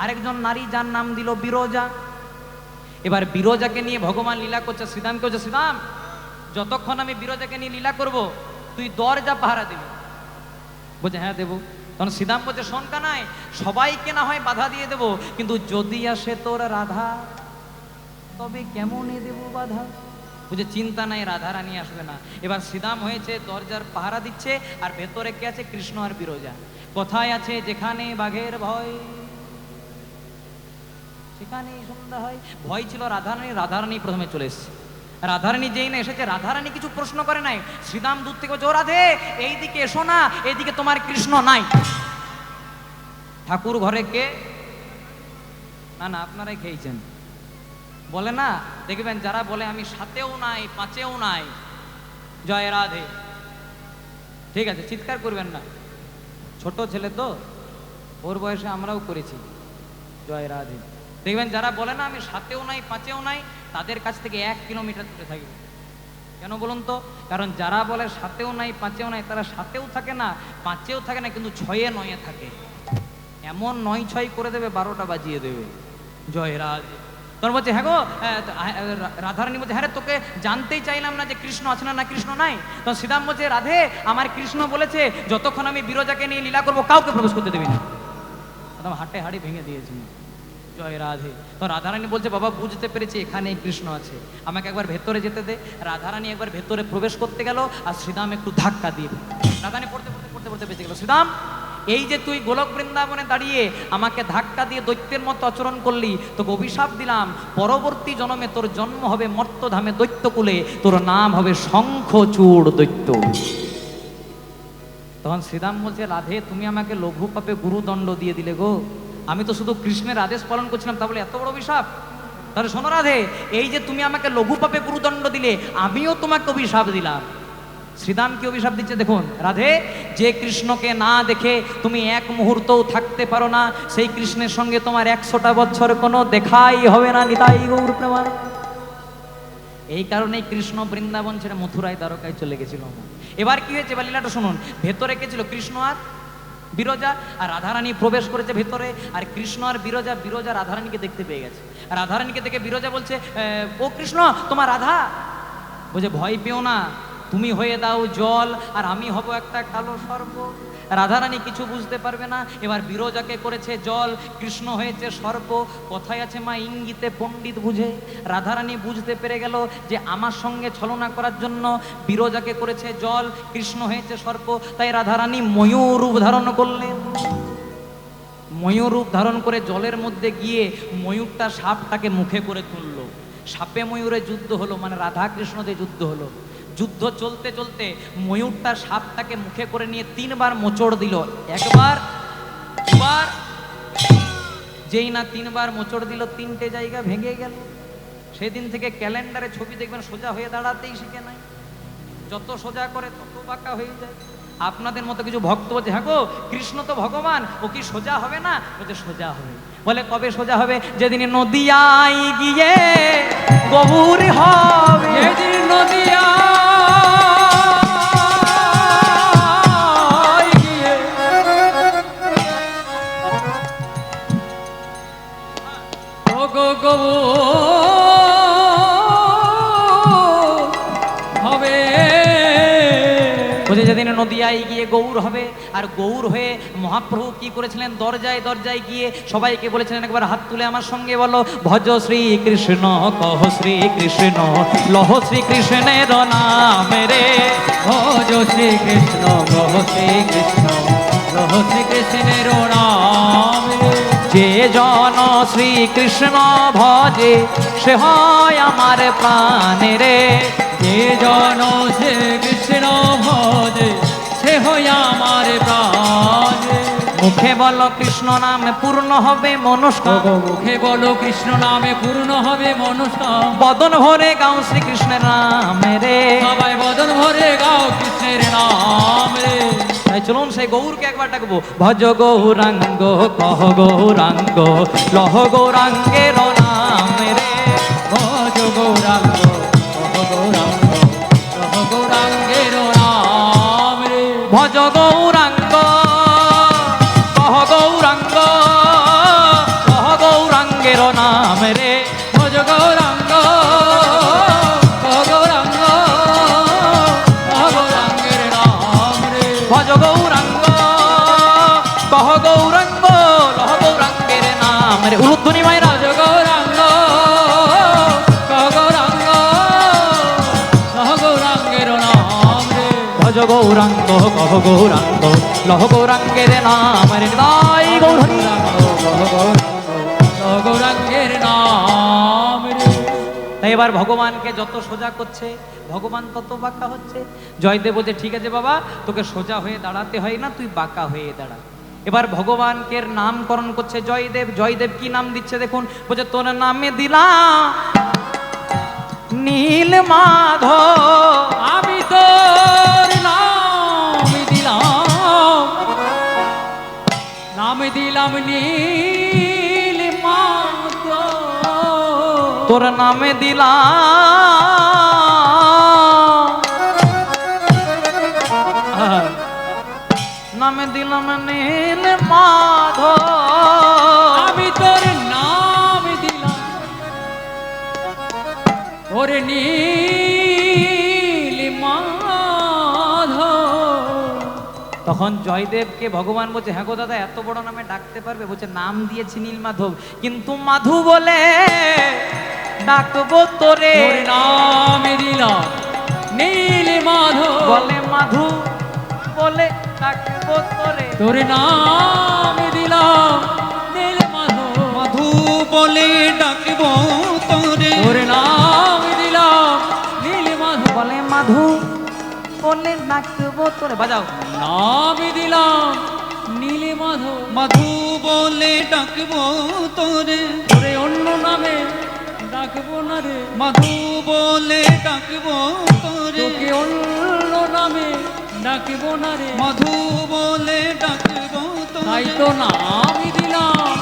আরেকজন নারী, যার নাম দিল বিরজা। এবার বিরজাকে নিয়ে ভগবান লীলা করছে। শ্রীদামকে বলছে, শ্রীদাম, যতক্ষণ আমি বিরজাকে নিয়ে লীলা করব, তুই দরজা পাহারা দিবি। বলছে, হ্যাঁ দেবো। তখন শ্রীদাম বলছে, শোন কানাই, সবাইকে না হয় বাধা দিয়ে দেবো, কিন্তু যদি আসে তোর রাধা, তবে কেমনে দেবো বাধা? বুঝে, চিন্তা নাই, রাধা রানী আসবে না। এবার শ্রীদাম হয়েছে দরজার পাহারা দিচ্ছে, আর ভেতরে কে আছে? কৃষ্ণ আর বিরজা। কোথায় আছে? যেখানে বাঘের ভয়, সেখানেই সন্ধ্যা হয়। ভয় ছিল রাধারানী। রাধারানী প্রথমে চলে এসছে। রাধারানী যেই না এসেছে, রাধারানী কিছু প্রশ্ন করে নাই। শ্রীদাম দূর থেকে বলছে, ও রাধে, এইদিকে এসো না, এইদিকে তোমার কৃষ্ণ নাই। ঠাকুর ঘরে কে? না না, আপনারাই খেয়েছেন। বলে না, দেখবেন যারা বলে আমি 7এও নাই, 5এও নাই। জয় রাধে। ঠিক আছে, চিৎকার করবেন না, ছোট ছেলে তো, ওর বয়সে আমরাও করেছি। জয় রাধে। দেখবেন যারা বলে না আমি সাতেও নাই পাঁচেও নাই, তাদের কাছ থেকে 1 কিলোমিটার দূরে থাকবে। কেন বলুন তো? কারণ যারা বলে সাতেও নাই পাঁচেও নাই, তারা সাতেও থাকে না, পাঁচেও থাকে না, কিন্তু 6-এ 9-এ থাকে। এমন 9-6 করে দেবে, 12টা বাজিয়ে দেবে। জয় রাজ। তখন বলছে হ্যাঁ গো, রাধারানী বলছে হ্যাঁ রে, তোকে জানতেই চাইলাম না যে কৃষ্ণ আছে না কৃষ্ণ নাই। তখন শ্রীরাম বলছে রাধে, আমার কৃষ্ণ বলেছে যতক্ষণ আমি বিরজাকে নিয়ে লীলা করবো কাউকে প্রবেশ করতে দেবে না। একদম হাটে হাড়ি ভেঙে দিয়েছি। জয় রাধে। তো রাধারানী বলছে বাবা বুঝতে পেরেছি এখানে কৃষ্ণ আছে, আমাকে একবার ভেতরে যেতে দে। রাধারানী একবার ভেতরে প্রবেশ করতে গেল, আর শ্রীরাম একটু ধাক্কা দিয়ে রাধারানী পড়তে পড়তে পড়তে পড়তে বেঁচে গেল। শ্রীরাম, এই যে তুই গোলক বৃন্দাবনে দাঁড়িয়ে আমাকে ধাক্কা দিয়ে দৈত্যের মতো আচরণ করলি, তোকে অভিশাপ দিলাম, পরবর্তী জন্মে তোর জন্ম হবে মর্তধামে দৈত্যকুলে, তোর নাম হবে শঙ্খচূড় দৈত্য। তখন শ্রীরাম বলছে রাধে, তুমি আমাকে লঘু পাপে গুরুদণ্ড দিয়ে দিলে গো, আমি তো শুধু কৃষ্ণের আদেশ পালন করছিলাম, তা বলে এত বড় অভিশাপ? তাহলে শোনো রাধে, এই যে তুমি আমাকে লঘু পাপে গুরুদণ্ড দিলে, আমিও তোমাকে অভিশাপ দিলাম। শ্রীরাম কি অভিশাপ দিচ্ছে দেখুন, রাধে, যে কৃষ্ণকে না দেখে তুমি এক মুহূর্তও থাকতে পারো না, সেই কৃষ্ণের সঙ্গে তোমার 100টা বছর কোনো দেখাই হবে না। নিতাই গৌর প্রেমানন্দ। এই কারণেই কৃষ্ণ বৃন্দাবন ছেড়ে মথুরায় দ্বারকায় চলে গেছিল। এবার কি হয়েছে এবার লীলাটা শুনুন। ভেতরে কে ছিল? কৃষ্ণ আর বিরজা, আর রাধারানী প্রবেশ করেছে ভেতরে, আর কৃষ্ণ আর বিরজা রাধারানীকে দেখতে পেয়ে গেছে। রাধারানীকে দেখে বিরজা বলছে ও কৃষ্ণ, তোমার রাধা। বলছে ভয় পেও না, তুমি হয়ে দাও জল, আর আমি হব একটা কালো সর্প। রাধারানী কিছু বুঝতে পারবে না। এবার বিরজাকে করেছে জল, কৃষ্ণ হয়েছে সর্প। কথায় আছে মা ইঙ্গিতে পণ্ডিত বুঝে। রাধারানী বুঝতে পেরে গেল যে আমার সঙ্গে ছলনা করার জন্য বিরজাকে করেছে জল, কৃষ্ণ হয়েছে সর্প। তাই রাধারানী ময়ূর রূপ ধারণ করলেন। ময়ূর রূপ ধারণ করে জলের মধ্যে গিয়ে ময়ূরটা সাপটাকে মুখে করে তুললো। সাপে ময়ূরে যুদ্ধ হলো, মানে রাধা কৃষ্ণদের যুদ্ধ হলো। যুদ্ধ চলতে চলতে ময়ূরটা সাপটাকে মুখে করে নিয়ে 3বার মোচড় দিল। একবার, দুবার, যেই না 3বার মোচড় দিল, 3টে জায়গা ভেঙে গেল। সেদিন থেকে ক্যালেন্ডারে ছবি দেখবেন সোজা হয়ে দাঁড়াতেই শিখে নাই। যত সোজা করে তত বাঁকা হয়ে যায়। আপনাদের মতো কিছু ভক্ত বলছে হ্যাঁ গো, কৃষ্ণ তো ভগবান, ও কি সোজা হবে না? বলছে সোজা হবে। বলে কবে সোজা হবে? যেদিন নদিয়ায় গিয়ে গৌর হবে। যেদিন নদিয়ায় গিয়ে ও গো হবে। বলছে যেদিন নদিয়ায় গিয়ে গৌর হবে। আর গৌর হয়ে মহাপ্রভু কি করেছিলেন? দরজায় দরজায় গিয়ে সবাইকে বলেছিলেন, একবার হাত তুলে আমার সঙ্গে বলো, ভজ শ্রীকৃষ্ণ কহ শ্রীকৃষ্ণ লহ শ্রীকৃষ্ণের নাম রে। ভজ শ্রীকৃষ্ণ লহ শ্রীকৃষ্ণ লহ শ্রীকৃষ্ণের নাম রে। যে জন শ্রীকৃষ্ণ ভজে সে হয় আমার প্রাণে রে। যে জন শ্রীকৃষ্ণ ভজে সে হয় আমার প্রাণে। মুখে বলো কৃষ্ণ নামে পূর্ণ হবে মনস্কাম। মুখে বলো কৃষ্ণ নামে পূর্ণ হবে মনস্কাম। বদন ভরে গাও শ্রীকৃষ্ণের নাম রে। সবাই বদন ভরে গাও কৃষ্ণের নাম রে। তাই চলুন সেই গৌরকে একবার ডাকবো। ভজ গৌরাঙ্গ কহ গৌরাঙ্গ লহ গৌরাঙ্গের নাম রে। ভজ গৌরাঙ্গ কহ গৌরাঙ্গ কহ গৌরাঙ্গের নাম রে। ভজ গৌরাঙ্গ কহ গৌরাঙ্গ কহ গৌরাঙ্গের নাম রে। ভজ গৌরাঙ্গ কহ গৌরাঙ্গ কহ গৌরাঙ্গের নাম রে। ভজ গৌরাঙ্গ কহ গৌরাঙ্গ লহ গৌরাঙ্গের নাম রে। উলুধ্বনি মায়েরা। ভজ গৌরাঙ্গ কহ গৌরাঙ্গ কহ গৌরাঙ্গের নাম রে। ভজ গৌরাঙ্গ কহ গৌরাঙ্গ লহ গৌরাঙ্গের নাম রে। তাই গৌর হরি। গৌরাঙ্গের নাম রে। তাই এবার ভগবানকে যত সোজা করছে ভগবান তত বাঁকা হচ্ছে। জয়দেব বলছে ঠিক আছে বাবা, তোকে সোজা হয়ে দাঁড়াতে হয় না, তুই বাঁকা হয়ে দাঁড়া। এবার ভগবানকে নামকরণ করছে জয়দেব। জয়দেব কি নাম দিচ্ছে দেখুন। বলছে তোর নামে দিলাম নীল মাধব। আমি তোর নাম দিলাম নীল মাধব। তোর নামে দিলাম, নামে দিলাম নীল মাধব। আমি তোর নাম দিলাম ওরে নীল মাধব। তখন জয়দেবকে ভগবান বলছে, হ্যাঁ গো দাদা, এত বড় নামে ডাকতে পারবে? বলছে, নাম দিয়েছি নীলমাধব, কিন্তু মাধু বলে ডাকবো তোরে। তোর নাম দিলাম নীল মাধব, বলে মাধু বলে ডাকবো তোরে। তোর নাম দিলাম নীল মাধব, মধু বলে ডাকব তোরে। তোর নাম দিলাম নীল মাধব, বলে মাধু বলে ডাকবো তোরে। বাজাও। নাম দিলাম নীল মাধব। মধু বলে ডাকব তোরে। তোরে অন্য নামে ডাকবো না রে, মধু বলে ডাকব তোরে। তোকে অন্য নামে ডাকবো না রে। মধু বলে ডাকব তাই তোরে। তো নাম দিলাম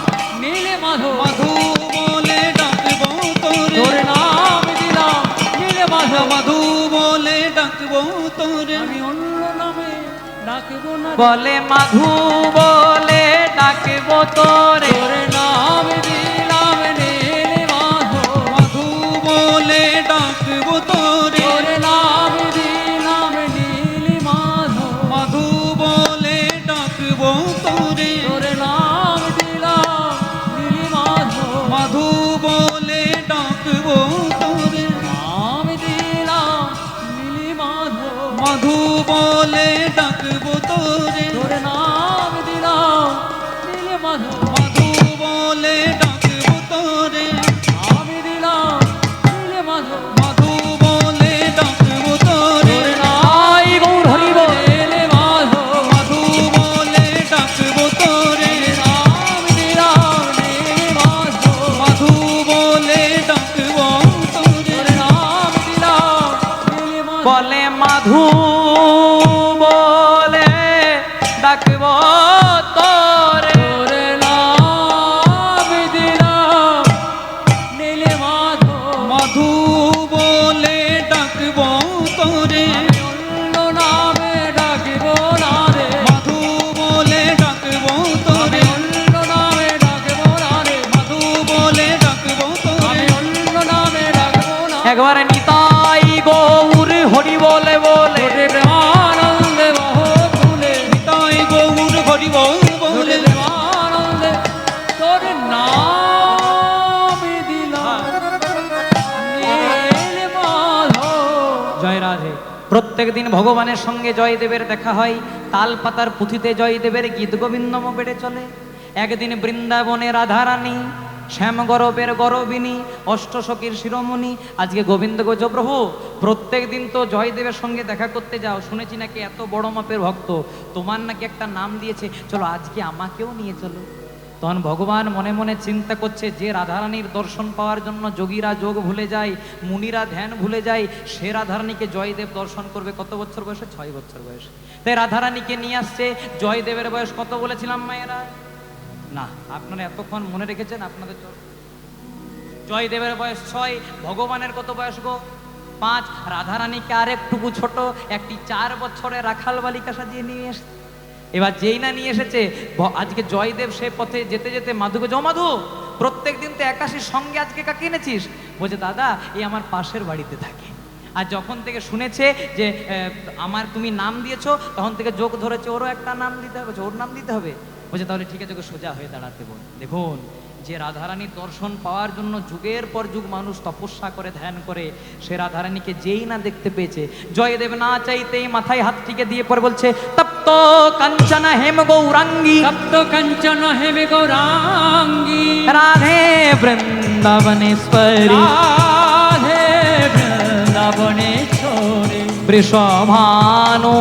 নীল মাধব, মধু বলে ডাকব তোরে। তোর নাম দিলাম নীল মাধব। মধু বলে ডাকব তোরে। আমি অন্য নামে ডাকবো না রে। বলে মাধু বলে ডাকবো তোরে। তোর নাম দিলাম নীল মাধব, মধু বলে ডাকব তোরে। তোর নাম দিলাম নীল মাধব। মধু বলে ডাকব তোরে। তোর নাম দিলাম নীল মাধব, মধু বলে ডাকব তোরে। নাম দিলাম নীল মাধব। মধু বলে ডাকব তোরে। তোর নাম দিলাম নীল মাধব, মধু বলে ডাকব তোরে। আমি দিলাম নীল মাধব। মধু বলে ডাকব তোরে। তোর নাই গৌর হরি বল নীল মাধব, মধু বলে ডাকব তোরে। নাম দিলাম নীল মাধব। মধু বলে ডাকব তোরে। তোর নাম দিলাম নীল মাধব। বলে মাধু বলে ডাকবো তোরে। তোর নাম দিলাম নীল মাধব। মধু বলে ডাকব তোরে। আমি অন্য নামে ডাকবো না রে, মধু বলে ডাকব আমি তোরে। অন্য নামে ডাকবো না রে, মধু বলে ডাকব তোরে। আমি অন্য নামে ডাকবো না। একবার নিতাই গৌর হরি বলে বলে তোরে প্রেমানন্দে বহ ফুলে, তাই গৌর হরি বল তোরে বলে। প্রেমানন্দে তোর নাম দিলাম নীল মাধব। জয় রাধে। প্রত্যেক দিন ভগবানের সঙ্গে জয়দেবের দেখা হয়। তাল পাতার পুঁথিতে জয়দেবের গীত গোবিন্দম বেড়ে চলে। একদিন বৃন্দাবনে রাধারানী, শ্যাম গরবের গরবিনী, অষ্টসখীর শিরোমণি আজকে গোবিন্দ গোজ প্রভু, প্রত্যেক দিন তো জয়দেবের সঙ্গে দেখা করতে যাও, শুনেছি নাকি এত বড় মাপের ভক্ত, তোমার নাকি একটা নাম দিয়েছে, চলো আজকে আমাকেও নিয়ে চলো। তখন ভগবান মনে মনে চিন্তা করছে, যে রাধারানীর দর্শন পাওয়ার জন্য যোগীরা যোগ ভুলে যায়, মুনিরা ধ্যান ভুলে যায়, সে রাধারানীকে জয়দেব দর্শন করবে কত বছর বয়সে? 6 বছর বয়সে। তাই রাধারানীকে নিয়ে আসছে। জয়দেবের বয়স কত বলেছিলাম মায়েরা? না, আপনারা এতক্ষণ মনে রেখেছেন আপনাদের চোখ। জয়দেবের বয়স 6, ভগবানের কত বয়স গো? 5। রাধারানীকে আর একটুকু ছোট একটি 4 বছরের রাখাল বালিকা সাজিয়ে নিয়ে এসছে। এবার যেই না নিয়ে এসেছে, আজকে জয়দেব সে পথে যেতে যেতে মাধুকে, জো মাধু, প্রত্যেক দিন তো একাশির সঙ্গে আজকে কাকে এনেছিস? বলছে, দাদা এই আমার পাশের বাড়িতে থাকে। আর যখন থেকে শুনেছে যে আমার তুমি নাম দিয়েছো, তখন থেকে যোগ ধরেছে ওরও একটা নাম দিতে হবে, ওর নাম দিতে হবে। বলছে, তাহলে ঠিক আছে, ওকে সোজা হয়ে দাঁড়াতে বল। দেখুন, যে রাধারানীর দর্শন পাওয়ার জন্য যুগের পর যুগ মানুষ তপস্যা করে ধ্যান করে, সে রাধারানীকে যেই না দেখতে পেয়েছে, জয়দেব না চাইতেই মাথায় হাত টিকে দিয়ে পরে বলছে, তপ্ত কাঞ্চন হেম গৌরাঙ্গী, তপ্ত কাঞ্চন হেমে গৌরাঙ্গী, রাধে বৃন্দাবনেশ্বরী, রাধে বৃন্দাবনেশ্বরী, বৃষভানো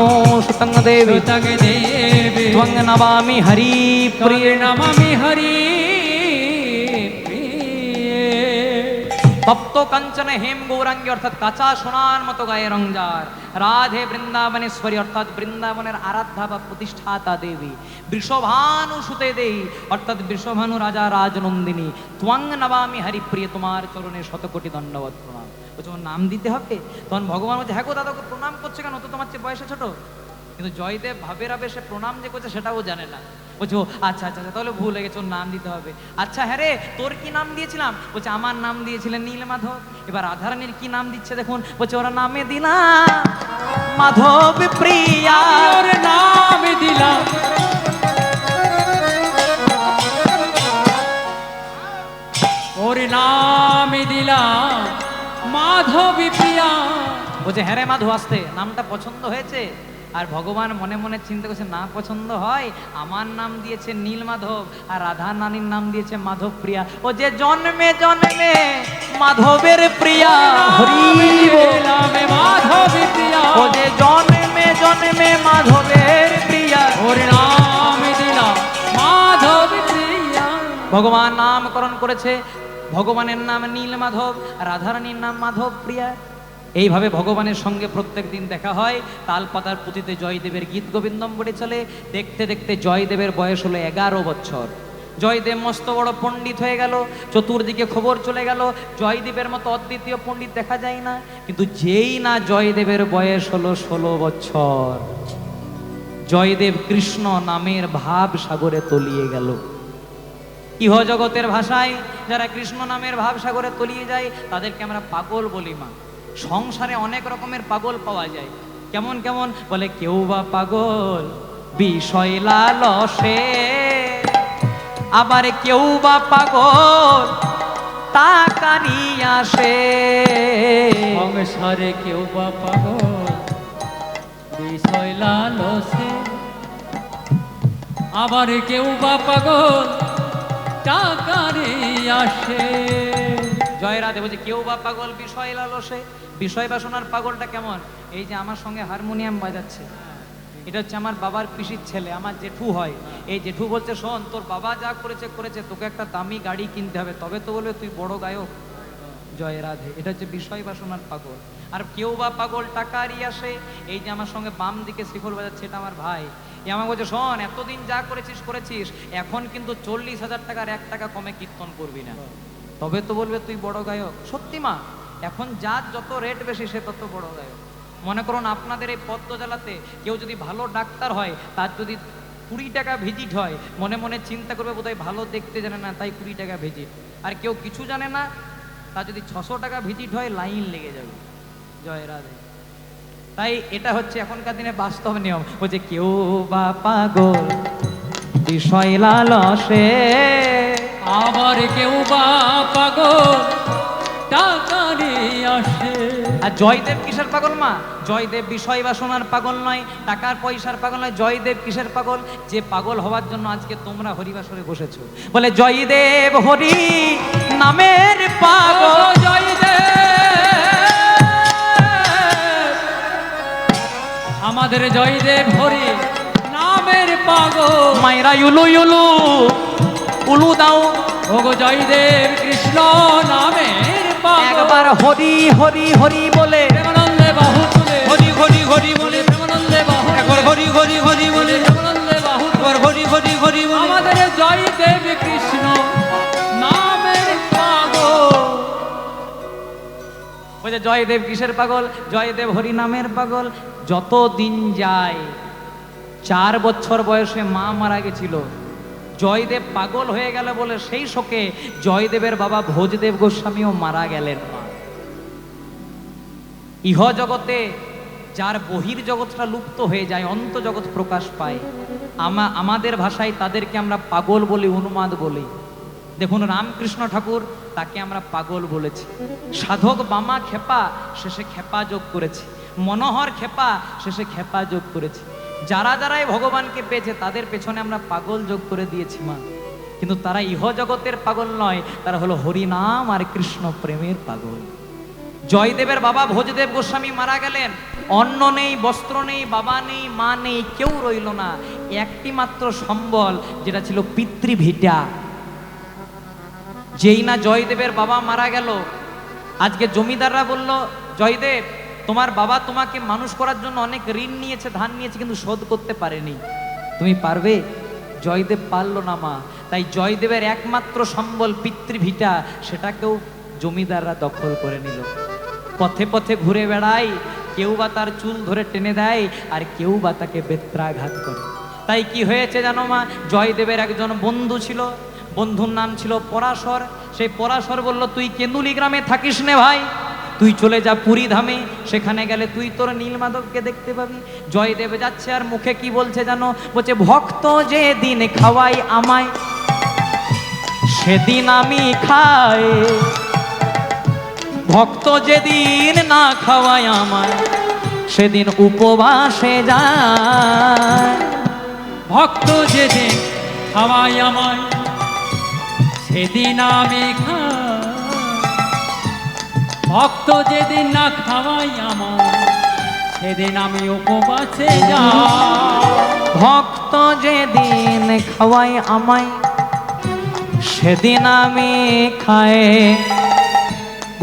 সুতং দেবী, সুতং দেবী, ত্বং নমামি হরি প্রিয়। নমামি হরি প্রিয়ে। তপ্ত কাঞ্চনে হেম গৌরাঙ্গী অর্থাৎ কাঁচা সোনার মতো গায়ে রংজার, রাধে বৃন্দাবনেশ্বরী অর্থাৎ বৃন্দাবনের আরাধ্যা বা প্রতিষ্ঠাতা দেবী, বৃষভানু সুতে দেই অর্থাৎ বৃষভানু রাজা রাজনন্দিনী, ত্বং নমামি হরিপ্রিয়, তোমার চরণে শতকোটি দণ্ডবত প্রণাম। বলছে ওর নাম দিতে হবে? তখন ভগবান বলছে হ্যাঁ গো দাদা, প্রণাম করছে কেন, ও তো তোমার চেয়ে বয়সে ছোট। কিন্তু জয়দেব ভাবের আবে সে প্রণাম যে করছে সেটাও জানে না। বলছে ও আচ্ছা আচ্ছা আচ্ছা, তাহলে ভুল হয়ে গেছে, ওর নাম দিতে হবে। আচ্ছা হ্যাঁ রে, তোর কি নাম দিয়েছিলাম? বলছে আমার নাম দিয়েছিলেন নীলমাধব। এবার রাধারানীর কি নাম দিচ্ছে দেখুন, বলছে ওরা নামে দিলাম মাধব প্রিয়া। ওর নাম দিলাম ওর নাম দিলাম মাধবী প্রিয়া। বলছে হ্যাঁ রে মাধব, আসতে নামটা পছন্দ হয়েছে? আর ভগবান মনে মনে চিন্তা করছে না পছন্দ হয়, আমার নাম দিয়েছে নীলমাধব আর রাধা নানির নাম দিয়েছে মাধব প্রিয়া। ও যে জন্মে জন্মে মাধবের প্রিয়া, হরি বল। নামে মাধবী প্রিয়া, ও যে জন্মে জন্মে মাধবের প্রিয়া, ওর নাম দিলাম মাধবী প্রিয়া। ভগবান নামকরণ করেছে, ভগবানের নাম নীলমাধব, রাধারানীর নাম মাধব প্রিয়া। এইভাবে ভগবানের সঙ্গে প্রত্যেক দিন দেখা হয়। তালপাতার পুঁথিতে জয়দেবের গীত গোবিন্দম বলে চলে। দেখতে দেখতে জয়দেবের বয়স হলো 11 বছর। জয়দেব মস্ত বড় পণ্ডিত হয়ে গেল, চতুর্দিকে খবর চলে গেল জয়দেবের মতো অদ্বিতীয় পণ্ডিত দেখা যায় না। কিন্তু যেই না জয়দেবের বয়স হলো 16 বছর, জয়দেব কৃষ্ণ নামের ভাব সাগরে তলিয়ে গেল। ইহ জগতের ভাষায় যারা কৃষ্ণ নামের ভাব সাগরে তলিয়ে যায় তাদেরকে আমরা পাগল বলি মা। সংসারে অনেক রকমের পাগল পাওয়া যায়। কেমন কেমন বলে, কেউ বা পাগল বিষয় লালসে, আবার কেউ বা পাগল টাকারি আসে। সংসারে কেউ বা পাগল বিষয় লালসে, আবার কেউ বা পাগল টাকারে আসে। জয় রাধে। বলছে কেউ বা পাগল বিষয় লালসে। বিষয় বাসনার পাগলটা কেমন? এই যে আমার সঙ্গে হারমোনিয়াম বাজাচ্ছে, এটা হচ্ছে আমার বাবার পিসির ছেলে, আমার জেঠু হয়। এই জেঠু বলছে শোন, তোর বাবা যা করেছে করেছে, তোকে একটা দামি গাড়ি কিনতে হবে, তবে তো বলবে তুই বড় গায়ক। জয় রাধে। এটা হচ্ছে বিষয় বাসনার পাগল। আর কেউ বা পাগল টাকারই আসে। এই যে আমার সঙ্গে বাম দিকে শ্রীফল বাজাচ্ছে, এটা আমার ভাই। এ আমাকে বলছে শোন, এতদিন যা করেছিস করেছিস, এখন কিন্তু 40,000 টাকার 1 টাকা কমে কীর্তন করবি না, তবে তো বলবে তুই বড় গায়ক। সত্যি মা, এখন যার যত রেট বেশি সে তত বড় গায়ক। মনে করুন আপনাদের এই পদ্মজালাতে কেউ যদি ভালো ডাক্তার হয়, তার যদি 20 টাকা ভিজিট হয়, মনে মনে চিন্তা করবে বোধহয় ভালো দেখতে জানে না তাই 20 টাকা ভিজিট। আর কেউ কিছু জানে না, তার যদি 600 টাকা ভিজিট হয়, লাইন লেগে যাবে। জয় রাধে। তাই এটা হচ্ছে এখনকার দিনে বাস্তব নিয়ম। বলছে কেউ বা পাগল বিষয় লালসে, আবার কেউ বা পাগল টাকারে আসে। আর জয়দেব কিসের পাগল মা? জয়দেব বিষয় বাসনার পাগল নয়, টাকার পয়সার পাগল নয়। জয়দেব কিসের পাগল? যে পাগল হওয়ার জন্য আজকে তোমরা হরিবাসরে বসেছো। বলে জয়দেব হরি নামের পাগল। আমাদের জয়দেব হরি নামের পাগল। মায়েরা ইউলু ইউলু উলু দাও, ওগো জয়দেব কৃষ্ণ নামের পাগল। একবার হরি হরি হরি বলে প্রেমানন্দে বাহু তুলে, হরি হরি হরি বলে, প্রেমানন্দে বাহু একবার হরি হরি হরি বলে, প্রেমানন্দে বাহু একবার হরি হরি হরি বলে। আমাদের জয়দেব কৃষ্ণ নামের পাগল। বলছে জয়দেব কিসের পাগল? জয়দেব হরি নামের পাগল। যত দিন যায়, 4 বছর বয়সে মা মারা গেছিল। জয়দেব পাগল হয়ে গেল বলে সেই শোকে জয়দেবের বাবা ভোজদেব গোস্বামীও মারা গেলেন। মা ইহ জগতে যার বহির জগৎটা লুপ্ত হয়ে যায়, অন্ত জগৎ প্রকাশ পায়, আমাদের ভাষায় তাদেরকে আমরা পাগল বলি, উন্মাদ বলি। দেখুন রামকৃষ্ণ ঠাকুর, তাকে আমরা পাগল বলেছি। সাধক বামা খেপা, শেষে খেপা যোগ করেছি। মনোহর খেপা, শেষে খেপা যোগ করেছি। যারা যারাই ভগবানকে পেয়েছে তাদের পেছনে আমরা পাগল যোগ করে দিয়েছি মা। কিন্তু তারা ইহ জগতের পাগল নয়, তারা হলো হরিনাম আর কৃষ্ণ প্রেমের পাগল। জয়দেবের বাবা ভোজদেব গোস্বামী মারা গেলেন। অন্ন নেই, বস্ত্র নেই, বাবা নেই, মা নেই, কেউ রইল না। একটি মাত্র সম্বল, যেটা ছিল পিতৃভিটা। যেই না জয়দেবের বাবা মারা গেল, আজকে জমিদাররা বলল, জয়দেব তোমার বাবা তোমাকে মানুষ করার জন্য অনেক ঋণ নিয়েছে, ধান নিয়েছে, কিন্তু শোধ করতে পারেনি, তুমি পারবে? জয়দেব পারল না মা। তাই জয়দেবের একমাত্র সম্বল পিতৃভিটা, সেটাকেও জমিদাররা দখল করে নিল। পথে পথে ঘুরে বেড়ায়, কেউ বা তার চুল ধরে টেনে দেয়, আর কেউ বা তাকে বেত্রাঘাত করে। তাই কি হয়েছে জানো মা? জয়দেবের একজন বন্ধু ছিল, বন্ধুর নাম ছিল পরাশর। সেই পরাশর বলল, তুই কেন্দুলি গ্রামে থাকিস নে ভাই, তুই চলে যা পুরী ধামে, সেখানে গেলে তুই তোর নীলমাধবকে দেখতে পাবি। জয়দেব যাচ্ছে, আর মুখে কি বলছে জানো? বলছে, ভক্ত যে দিন খাওয়াই আমায়, সেদিন আমি খাই। ভক্ত যেদিন না খাওয়ায় আমায়, সেদিন উপবাসে যায়। ভক্ত যেদিন খাওয়াই আমায়, সেদিন আমি খাই। ভক্ত যেদিন না খাওয়াই আমায়, সেদিন আমি উপবাসে যাই। ভক্ত যেদিন খাওয়াই আমায়, সেদিন আমি খাই।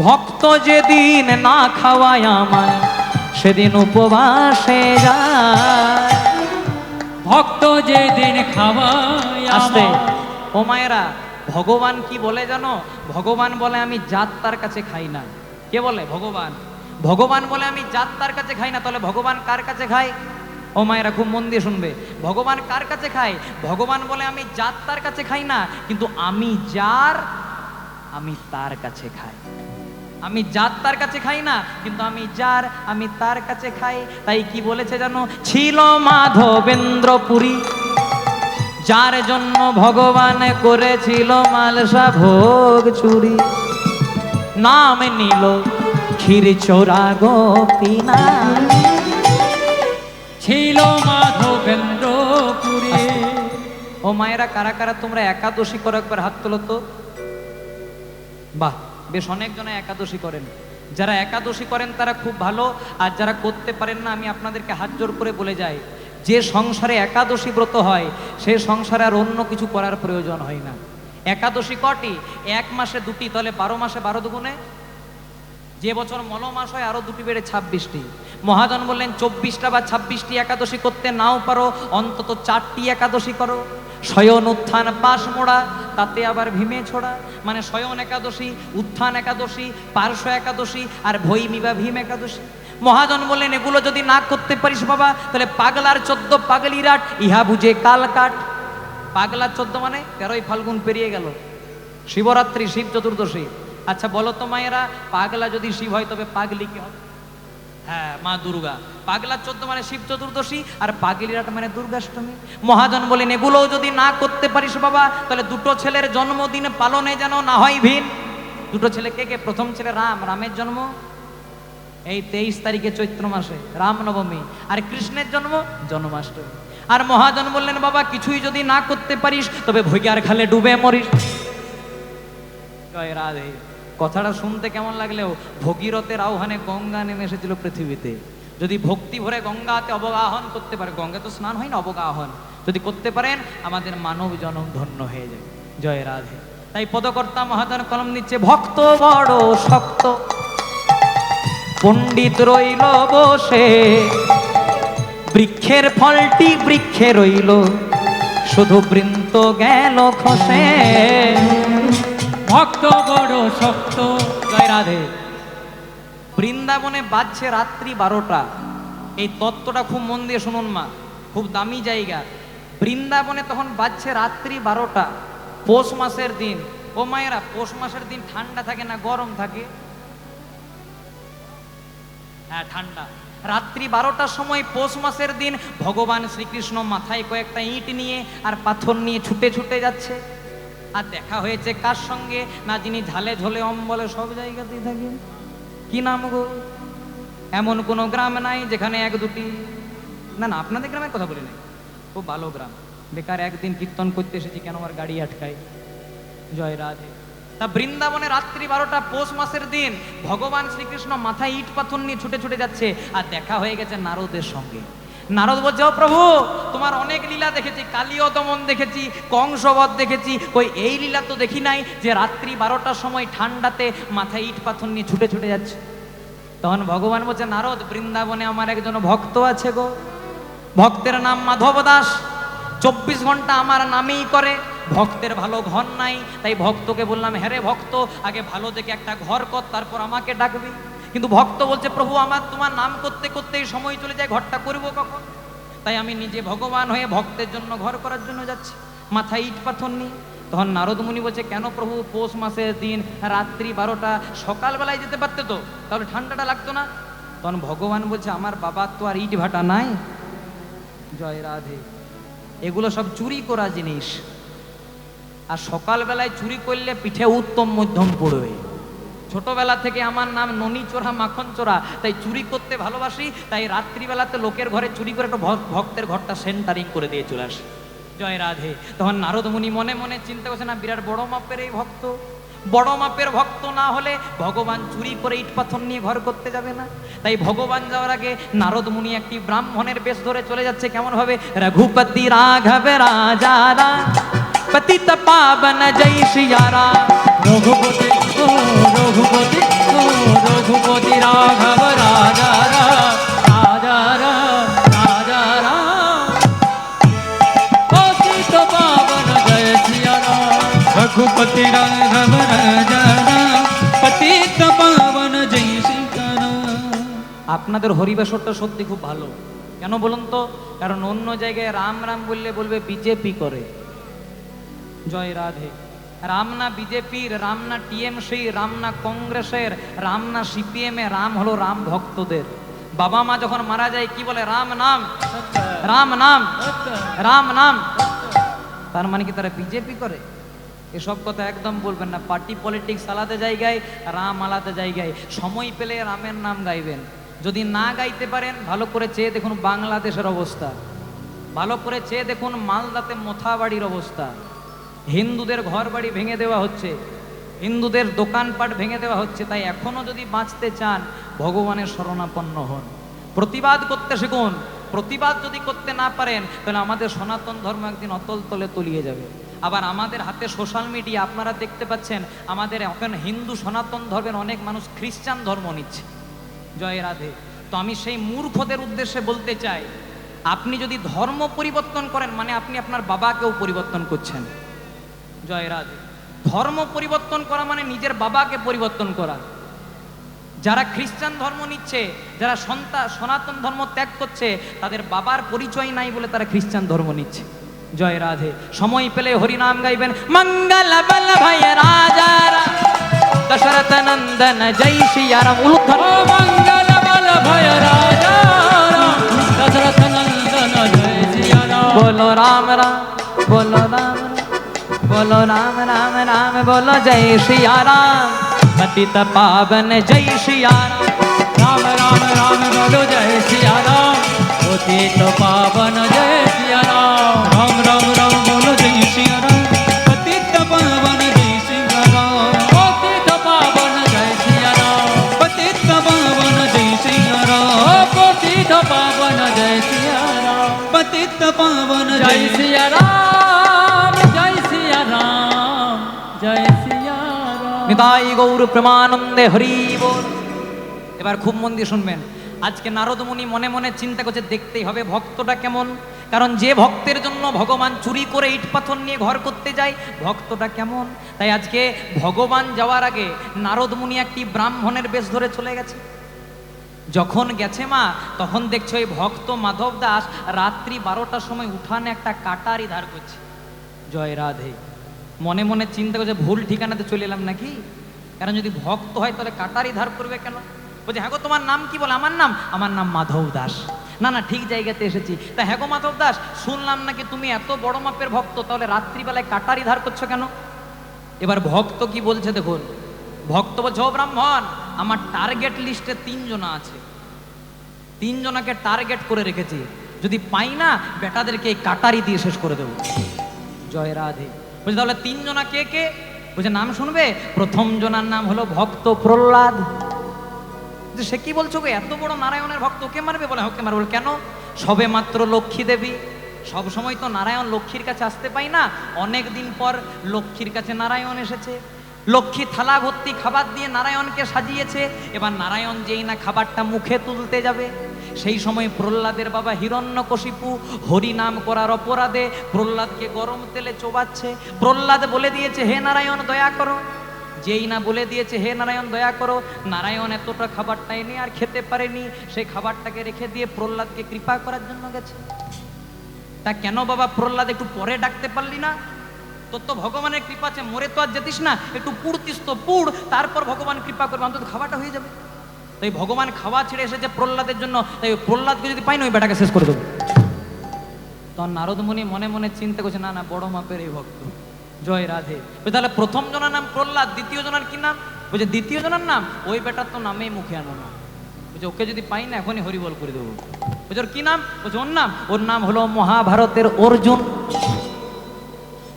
ভক্ত যেদিন না খাওয়ায় আমায়, সেদিন উপবাসে যায়। ভক্ত যেদিন খাওয়াই আস্তে, আমায়। ও মায়েরা, ভগবান কি বলে জানো? ভগবান বলে, আমি জাত তার কাছে খাই না। কে বলে? ভগবান। ভগবান বলে, আমি জাত তার কাছে খাই না। তাহলে ভগবান কার কাছে খায়? ও মায়েরা খুব মন দিয়ে শুনবে, ভগবান কার কাছে খায়? ভগবান বলে, আমি জাত তার কাছে খাই না, কিন্তু আমি যার, আমি তার কাছে খাই। আমি জাত তার কাছে খাই না, কিন্তু আমি যার, আমি তার কাছে খাই। তাই কি বলেছে জানো? ছিল মাধবেন্দ্রপুরী, যার জন্য ভগবান করেছিল মালসা ভোগ চুরি। নাম নিল ক্ষীর চোরা গোপীনা। ছিল মাধবেন্দ্রপুরী। ও মায়েরা, কারা কারা তোমরা একাদশী করো? একবার হাত তোলো তো। বাহ, বেশ অনেকজনে একাদশী করেন। যারা একাদশী করেন তারা খুব ভালো, আর যারা করতে পারেন না, আমি আপনাদেরকে হাত জোর করে বলে যাই, যে সংসারে একাদশী ব্রত হয়, সেই সংসারে আর অন্য কিছু করার প্রয়োজন হয় না। একাদশী কটি? এক মাসে দুটি, তাহলে 12 মাসে 12 দুগুণে। যে বছর মল মাস হয় আরো দুটি বেড়ে 26টি। মহাজন বললেন, 24টা বা 26টি একাদশী করতে নাও পারো, অন্তত 4টি একাদশী করো। শয়ন উত্থান পাশ মোড়া, তাতে আবার ভীমে ছোড়া। মানে শয়ন একাদশী, উত্থান একাদশী, পার্শ্ব একাদশী, আর ভৈমী বা ভীম একাদশী। মহাজন বললেন, এগুলো যদি না করতে পারিস বাবা, তাহলে পাগলার 14 পাগলিরাট, ইহা বুঝে কাল কাট। পাগলার 14 মানে 13ই ফাল্গুন পেরিয়ে গেল, শিবরাত্রি, শিব চতুর্দশী। আচ্ছা বলো তো মায়েরা, পাগলা যদি শিব হয় তবে পাগলি কি হবে? হ্যাঁ, মা দুর্গা। পাগলা 14 মানে শিব চতুর্দশী, আর পাগলিরাট মানে দুর্গাষ্টমী। মহাজন বলেন, এগুলো যদি না করতে পারিস বাবা, তাহলে দুটো ছেলের জন্মদিন পালনে যেন না হয় ভিন। দুটো ছেলে কে কে? প্রথম ছেলে রাম, রামের জন্ম এই 23 তারিখে চৈত্র মাসে, রামনবমী। আর কৃষ্ণের জন্ম জন্মাষ্টমী। আর মহাজন বললেন, বাবা কিছুই যদি না করতে পারিস, তবে ভৈগার খালে ডুবে মরিস। জয় রাধে। কথাটা শুনতে কেমন লাগলেও ভগীরথের আহ্বানে গঙ্গা নেমে এসেছিল পৃথিবীতে। যদি ভক্তি ভরে গঙ্গাতে অবগাহন করতে পারে, গঙ্গা তো স্নান হয় না, অবগাহন যদি করতে পারেন, আমাদের মানব জনম ধন্য হয়ে যায়। জয় রাধে। তাই পদকর্তা মহাজন কলম নিচ্ছে, ভক্ত বড় শক্ত, পণ্ডিত রইল বসে, বৃক্ষের ফলটি বৃক্ষে রইল, শুধু বৃন্ত গেল খসে। ভক্ত বড় শক্ত। জয় রাধে। বৃন্দাবনে বাজছে রাত্রি 12টা। এই তত্ত্বটা খুব মন দিয়ে শুনুন মা, খুব দামি জায়গা। বৃন্দাবনে তখন বাজছে রাত্রি 12টা, পৌষ মাসের দিন। ও মায়েরা, পৌষ মাসের দিন ঠান্ডা থাকে না গরম থাকে? হ্যাঁ, ঠান্ডা। রাত্রি 12টার সময় পৌষ মাসের দিন ভগবান শ্রীকৃষ্ণ মাথায় কয়েকটা ইট নিয়ে আর পাথর নিয়ে ছুটে ছুটে যাচ্ছে। আর দেখা হয়েছে কার সঙ্গে? না, যিনি ঝালে ঝোলে অম্বলে সব জায়গাতেই থাকেন। কি নাম গো? এমন কোনো গ্রাম নাই যেখানে এক দুটি, না না আপনাদের গ্রামের কথা বলি নাই, খুব ভালো গ্রাম। বেকার একদিন কীর্তন করতে এসেছি, কেন আমার গাড়ি আটকায়। জয় রাধে। তা বৃন্দাবনে রাত্রি 12টা পৌষ মাসের দিন ভগবান শ্রীকৃষ্ণ মাথায় ইট পাথর নিয়ে ছুটে ছুটে যাচ্ছে, আর দেখা হয়ে গেছে নারদের সঙ্গে। নারদ বলছে, ও প্রভু, তোমার অনেক লীলা দেখেছি, কালীয় দমন দেখেছি, কংসবধ দেখেছি, কই এই লীলা তো দেখি নাই যে রাত্রি 12টার সময় ঠান্ডাতে মাথায় ইট পাথর নিয়ে ছুটে ছুটে যাচ্ছে। তখন ভগবান বলছে, নারদ, বৃন্দাবনে আমার একজন ভক্ত আছে গো, ভক্তের নাম মাধব দাস, 24 ঘন্টা আমার নামেই করে, ভক্তের ভালো ঘর নাই, তাই ভক্তকে বললাম, হ্যাঁ রে ভক্ত, আগে ভালো দেখে একটা ঘর কর, তারপর আমাকে ডাকবি। কিন্তু ভক্ত বলছে, প্রভু আমার তোমার নাম করতে করতেই সময় চলে যায়, ঘরটা করবো কখন? তাই আমি নিজে ভগবান হয়ে ভক্তের জন্য ঘর করার জন্য যাচ্ছি, মাথায় ইট পাথর নিয়ে। তখন নারদ মুনি বলছে, কেন প্রভু, পৌষ মাসের দিন রাত্রি 12টা, সকালবেলায় যেতে পারতে তো, তাহলে ঠান্ডাটা লাগতো না। তখন ভগবান বলছে, আমার বাবার তো আর ইট ভাটা নাই। জয় রাধে। এগুলো সব চুরি করা জিনিস, আর সকালবেলায় চুরি করলে পিঠে উত্তম মধ্যম পড়বে। ছোটবেলা থেকে আমার নাম ননি চোরা মাখন চোরা, তাই চুরি করতে ভালোবাসি, তাই রাত্রিবেলাতে লোকের ঘরে চুরি করে একটা ভক্তের ঘরটা সেন্টারিং করে দিয়ে চলে আসি। জয় রাধে। তখন নারদ মুনি মনে মনে চিন্তা করছে, না বিরাট বড় মাপের এই ভক্ত, বড় মাপের ভক্ত না হলে ভগবান চুরি করে ইট পাথর নিয়ে ঘর করতে যাবে না। তাই ভগবান যাওয়ার আগে নারদ মুনি একটি ব্রাহ্মণের বেশ ধরে চলে যাচ্ছে। কেমন ভাবে? রঘুপতি রাঘব রাজা রাম, পতিত পাবন জয় সিয়া রাম। রঘুপতি ও রঘুপতি ও রঘুপতি রাঘব রাজা রাম, রাজা রাম, রাজা রাম, পতিত পাবন জয় সিয়া রাম। রঘুপতি রাঘব রাজা রাম, পতিত পাবন জয় সিয়া রাম। আপনাদের হরিবেশরটা সত্যি খুব ভালো। কেন বলুন তো? কারণ অন্য জায়গায় রাম রাম বললে বলবে বিজেপি করে। জয় রাধে। রাম না বিজেপির, রাম না টিএমসি, রাম না কংগ্রেসের, রাম না সিপিএম এর, রাম হলো রাম ভক্তদের। বাবা মা যখন মারা যায় কি বলে? রাম নাম, রাম নাম, রাম নাম। তার মানে কি তারা বিজেপি করে? এসব কথা একদম বলবেন না। পার্টি পলিটিক্স আলাদা জায়গায়, রাম আলাদা জায়গায়। সময় পেলে রামের নাম গাইবেন। যদি না গাইতে পারেন, ভালো করে চেয়ে দেখুন বাংলাদেশের অবস্থা, ভালো করে চেয়ে দেখুন মালদাতে মোথাবাড়ির অবস্থা। হিন্দুদের ঘর বাড়ি ভেঙে দেওয়া হচ্ছে, হিন্দুদের দোকানপাট ভেঙে দেওয়া হচ্ছে। তাই এখনো যদি বাঁচতে চান, ভগবানের শরণাপন্ন হন, প্রতিবাদ করতে শিখুন। প্রতিবাদ যদি করতে না পারেন, তাহলে আমাদের সনাতন ধর্ম একদিন অতল তলে তলিয়ে যাবে। আবার আমাদের হাতে সোশ্যাল মিডিয়া, আপনারা দেখতে পাচ্ছেন আমাদের এখন হিন্দু সনাতন ধর্মের অনেক মানুষ খ্রিস্টান ধর্ম নিচ্ছে। জয় রাধে। তো আমি সেই মূর্খদের উদ্দেশ্যে বলতে চাই, আপনি যদি ধর্ম পরিবর্তন করেন, মানে আপনি আপনার বাবাকেও পরিবর্তন করছেন। জয় রাধে। ধর্ম পরিবর্তন করা মানে নিজের বাবাকে পরিবর্তন করা। যারা খ্রিস্টান ধর্ম নিচ্ছে, যারা সনাতন ধর্ম ত্যাগ করছে, তাদের বাবার পরিচয় নাই বলে তারা খ্রিস্টান ধর্ম নিচ্ছে। জয় রাধে। সময় পেলে হরিনাম গাইবেন। মঙ্গল বল ভয় রাজা রাম, দশরথ নন্দন জয় সিয়া রাম। ও মঙ্গল বল ভয় রাজা রাম, দশরথ নন্দন জয় সিয়া রাম। बोलो राम राम, बोलो राम राम, बोलो राम राम राम, बोलो जय सिया राम, पतित पावन जय सिया राम। राम राम राम बोलो जय सिया राम, पतित पावन जय सिया राम। राम राम राम बोलो जय सिया राम, पतित पावन जय सिया राम। पतित पावन जय सिया राम, पतित पावन जय सिया राम। पतित पावन जय सिया राम, पतित पावन जय सिया राम। जय सिया राम, जय सिया राम। নিতাই গৌর প্রেমানন্দে হরি বল। এবার খুব মন দিয়ে শুনবেন। আজকে নারদ মুনি মনে মনে চিন্তা করছে, দেখতেই হবে ভক্তটা কেমন। কারণ যে ভক্তের জন্য ভগবান চুরি করে ইট পাথর নিয়ে ঘর করতে যায়, ভক্তটা কেমন। তাই আজকে ভগবান যাওয়ার আগে নারদ মুনি একটি ব্রাহ্মণের বেশ ধরে চলে গেছে। যখন গেছে মা, তখন দেখছো ওই ভক্ত মাধব দাস রাত্রি 12টার সময় উঠানে একটা কাটারি ধার করছে। জয় রাধে। মনে মনে চিন্তা করছে, ভুল ঠিকানাতে চলে এলাম নাকি? কারণ যদি ভক্ত হয় তাহলে কাটারি ধার করবে কেন? বলছে, হ্যাঁ গো তোমার নাম কি? বলে, আমার নাম মাধব দাস। না না, ঠিক জায়গাতে এসেছি। তা হ্যাঁ গো মাধব দাস, শুনলাম নাকি তুমি এত বড় মাপের ভক্ত, তাহলে রাত্রিবেলায় কাটারি ধার করছো কেন? এবার ভক্ত কি বলছে দেখুন। ভক্ত বলছে, ও ব্রাহ্মণ, আমার টার্গেট লিস্টে 3 জনা আছে, 3 জনাকে টার্গেট করে রেখেছি। যদি পাই না, বেটাদেরকে এই কাটারি দিয়ে শেষ করে দেবো। জয় রাধে। বলছে, তাহলে 3 জনা কে কে? বলছে, নাম শুনবে। প্রথম জনার নাম হলো ভক্ত প্রহ্লাদ। সে কি বলছো গো, এত বড় নারায়ণের ভক্ত, ওকে মারবে? বলে, ওকে মারবে। কেন? সবে মাত্র লক্ষ্মী দেবী, সব সময় তো নারায়ণ লক্ষ্মীর কাছে আসতে পাই না, অনেক দিন পর লক্ষ্মীর কাছে নারায়ণ এসেছে। লক্ষ্মী থালা ভর্তি খাবার দিয়ে নারায়ণকে সাজিয়েছে। এবার নারায়ণ যেই না খাবারটা মুখে তুলতে যাবে, সেই সময় প্রহ্লাদের বাবা হিরণ্যকশিপু হরি নাম করার অপরাধে প্রহ্লাদকে গরম তেলে চোবাচ্ছে। প্রহ্লাদ বলে দিয়েছে, হে নারায়ণ দয়া করো। যেই না বলে দিয়েছে হে নারায়ণ দয়া করো, নারায়ণ এতটা খাবারটা এনে আর খেতে পারেনি, সেই খাবারটাকে রেখে দিয়ে প্রহ্লাদকে কৃপা করার জন্য গেছে। তা কেন বাবা প্রহ্লাদ একটু পরে ডাকতে পারলি না? তোর তো ভগবানের কৃপা আছে, মরে তো আর যেতিস না, একটু পুড়তিস তো পুড়, তারপর ভগবান কৃপা করবে, অন্তত খাওয়াটা হয়ে যাবে। তাই ভগবান খাওয়া ছেড়ে এসেছে প্রহ্লাদের জন্য, তাই প্রহ্লাদকে যদি পাই না ওই বেটাকে শেষ করে দেবো। তখন নারদ মুনি মনে মনে চিন্তা করছে, না না বড় মাপের এই ভক্ত, জয় রাধে। তাহলে প্রথম জনের নাম প্রহ্লাদ, দ্বিতীয় জনের কি নাম? বলছে দ্বিতীয় জনের নাম ওই বেটার তো নামেই মুখে আনো না। বলছে ওকে যদি পাই না এখনই হরিবল করে দেবো। বলছে ওর কি নাম? বলছে ওর নাম হলো মহাভারতের অর্জুন।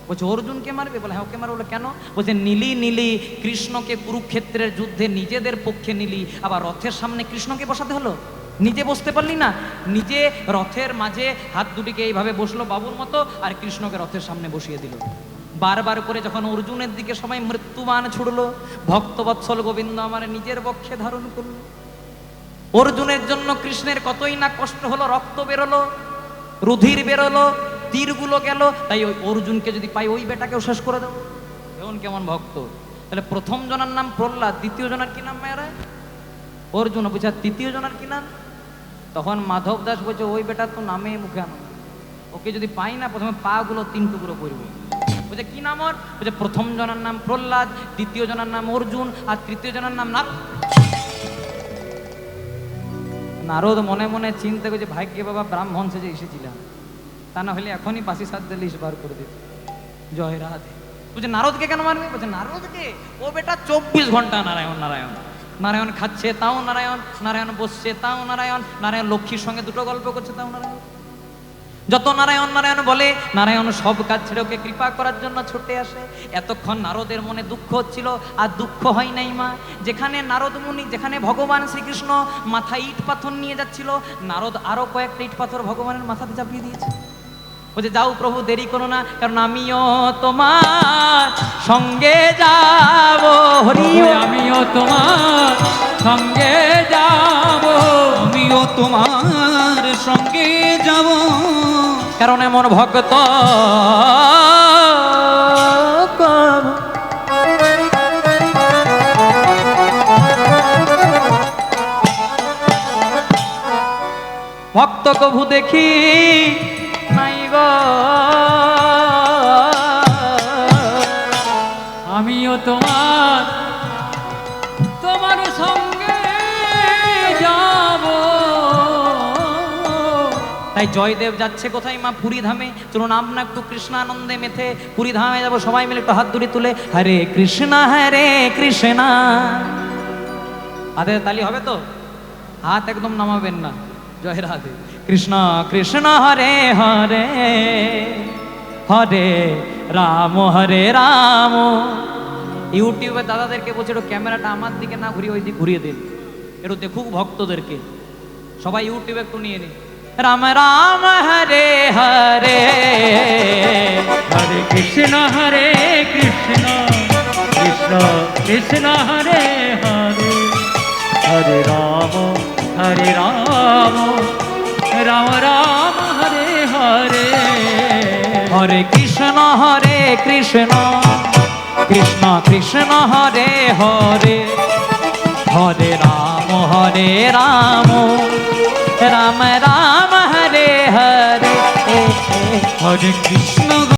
বলছে অর্জুনকে মারবে? বলে হ্যাঁ ওকে মারবে। বলে কেন? বলছে নীলি নীলি কৃষ্ণকে কুরুক্ষেত্রের যুদ্ধে নিজেদের পক্ষে নীলি, আবার রথের সামনে কৃষ্ণকে বসাতে হলো, নিজে বসতে পারলি না? নিজে রথের মাঝে হাত দুটিকে এইভাবে বসলো বাবুর মতো, আর কৃষ্ণকে রথের সামনে বসিয়ে দিল। বারবার করে যখন অর্জুনের দিকে সবাই মৃত্যুবাণ ছুড়লো, ভক্তবৎসল গোবিন্দ আমার নিজের বক্ষে ধারণ করলো। অর্জুনের জন্য কৃষ্ণের কতই না কষ্ট হলো, রক্ত বেরোলো, রুধির বেরোলো, তীরগুলো গেল। তাই ওই অর্জুনকে যদি পাই ওই বেটাকেও শেষ করে দেবো। এমন কেমন ভক্ত! তাহলে প্রথম জনের নাম প্রহ্লাদ, দ্বিতীয় জনের কি নাম মায়েরা? অর্জুন। বুঝা তৃতীয় জনের কি নাম? তখন মাধব দাস বলছে ওই বেটা তো নামে মুখে আনো, ওকে যদি পাই না প্রথমে পা গুলো 3 টুকরো করবো। বলছে কি নাম ওর? বলছে প্রথম জনের নাম প্রহ্লাদ, দ্বিতীয় জনের নাম অর্জুন, আর তৃতীয় জনের নাম নারদ মনে মনে চিন্তা করছে, ভাগ্যে বাবা ব্রাহ্মণ সেজে এসেছিলাম, তা না হলে এখনই বাসি সাধ্যে লিস্ট বার করে দিত। জয় রাধে। বলছে নারদকে কেন মারবে? বলছে নারদকে, ও বেটা 24 ঘন্টা নারায়ণ নারায়ণ। নারায়ণ খাচ্ছে তাও নারায়ণ, নারায়ণ বসছে তাও নারায়ণ, নারায়ণ লক্ষ্মীর সঙ্গে দুটো গল্প করছে তাও নারায়ণ। যত নারায়ণ নারায়ণ বলে, নারায়ণ সব কাজ ছেড়ে ওকে কৃপা করার জন্য ছুটে আসে। এতক্ষণ নারদের মনে দুঃখ হচ্ছিল, আর দুঃখ হয় নাই মা। যেখানে নারদ মুনি, যেখানে ভগবান শ্রীকৃষ্ণ মাথায় ইট পাথর নিয়ে যাচ্ছিল, নারদ আরো কয়েকটা ইট পাথর ভগবানের মাথাতে চাপিয়ে দিয়েছে। বলছে যাও প্রভু দেরি করো না, কারণ আমিও তোমার সঙ্গে যাব। হরি আমিও তোমার সঙ্গে যাব, আমিও তোমার সঙ্গে যাব, কারণ এমন ভক্ত ভক্ত কভু দেখি নাই গো। আমিও তোমার সঙ্গে যাব। তাই জয়দেব যাচ্ছে কোথায় মা? পুরী ধামে। চলুন আমরা একটু কৃষ্ণানন্দে মেথে পুরী ধামে যাবো, সবাই মিলে একটু হাত দুটি তুলে হরে কৃষ্ণা হাতে তালি হবে তো? হাত একদম নামাবেন না। জয় রাধে। কৃষ্ণ কৃষ্ণ হরে হরে, হরে রাম ইউটিউবে দাদাদেরকে বলছে একটু ক্যামেরাটা আমার দিকে না ঘুরিয়ে ওই দিকে ঘুরিয়ে দিন, একটু দেখুক ভক্তদেরকে। সবাই ইউটিউবে একটু নিয়ে নিন। রাম রাম হরে হরে, হরে কৃষ্ণ কৃষ্ণ কৃষ্ণ হরে হরে, হরে রাম রাম রাম হরে হরে। হরে কৃষ্ণ কৃষ্ণ কৃষ্ণ হরে হরে, হরে রাম রাম রাম হরে হরে। হরে কৃষ্ণ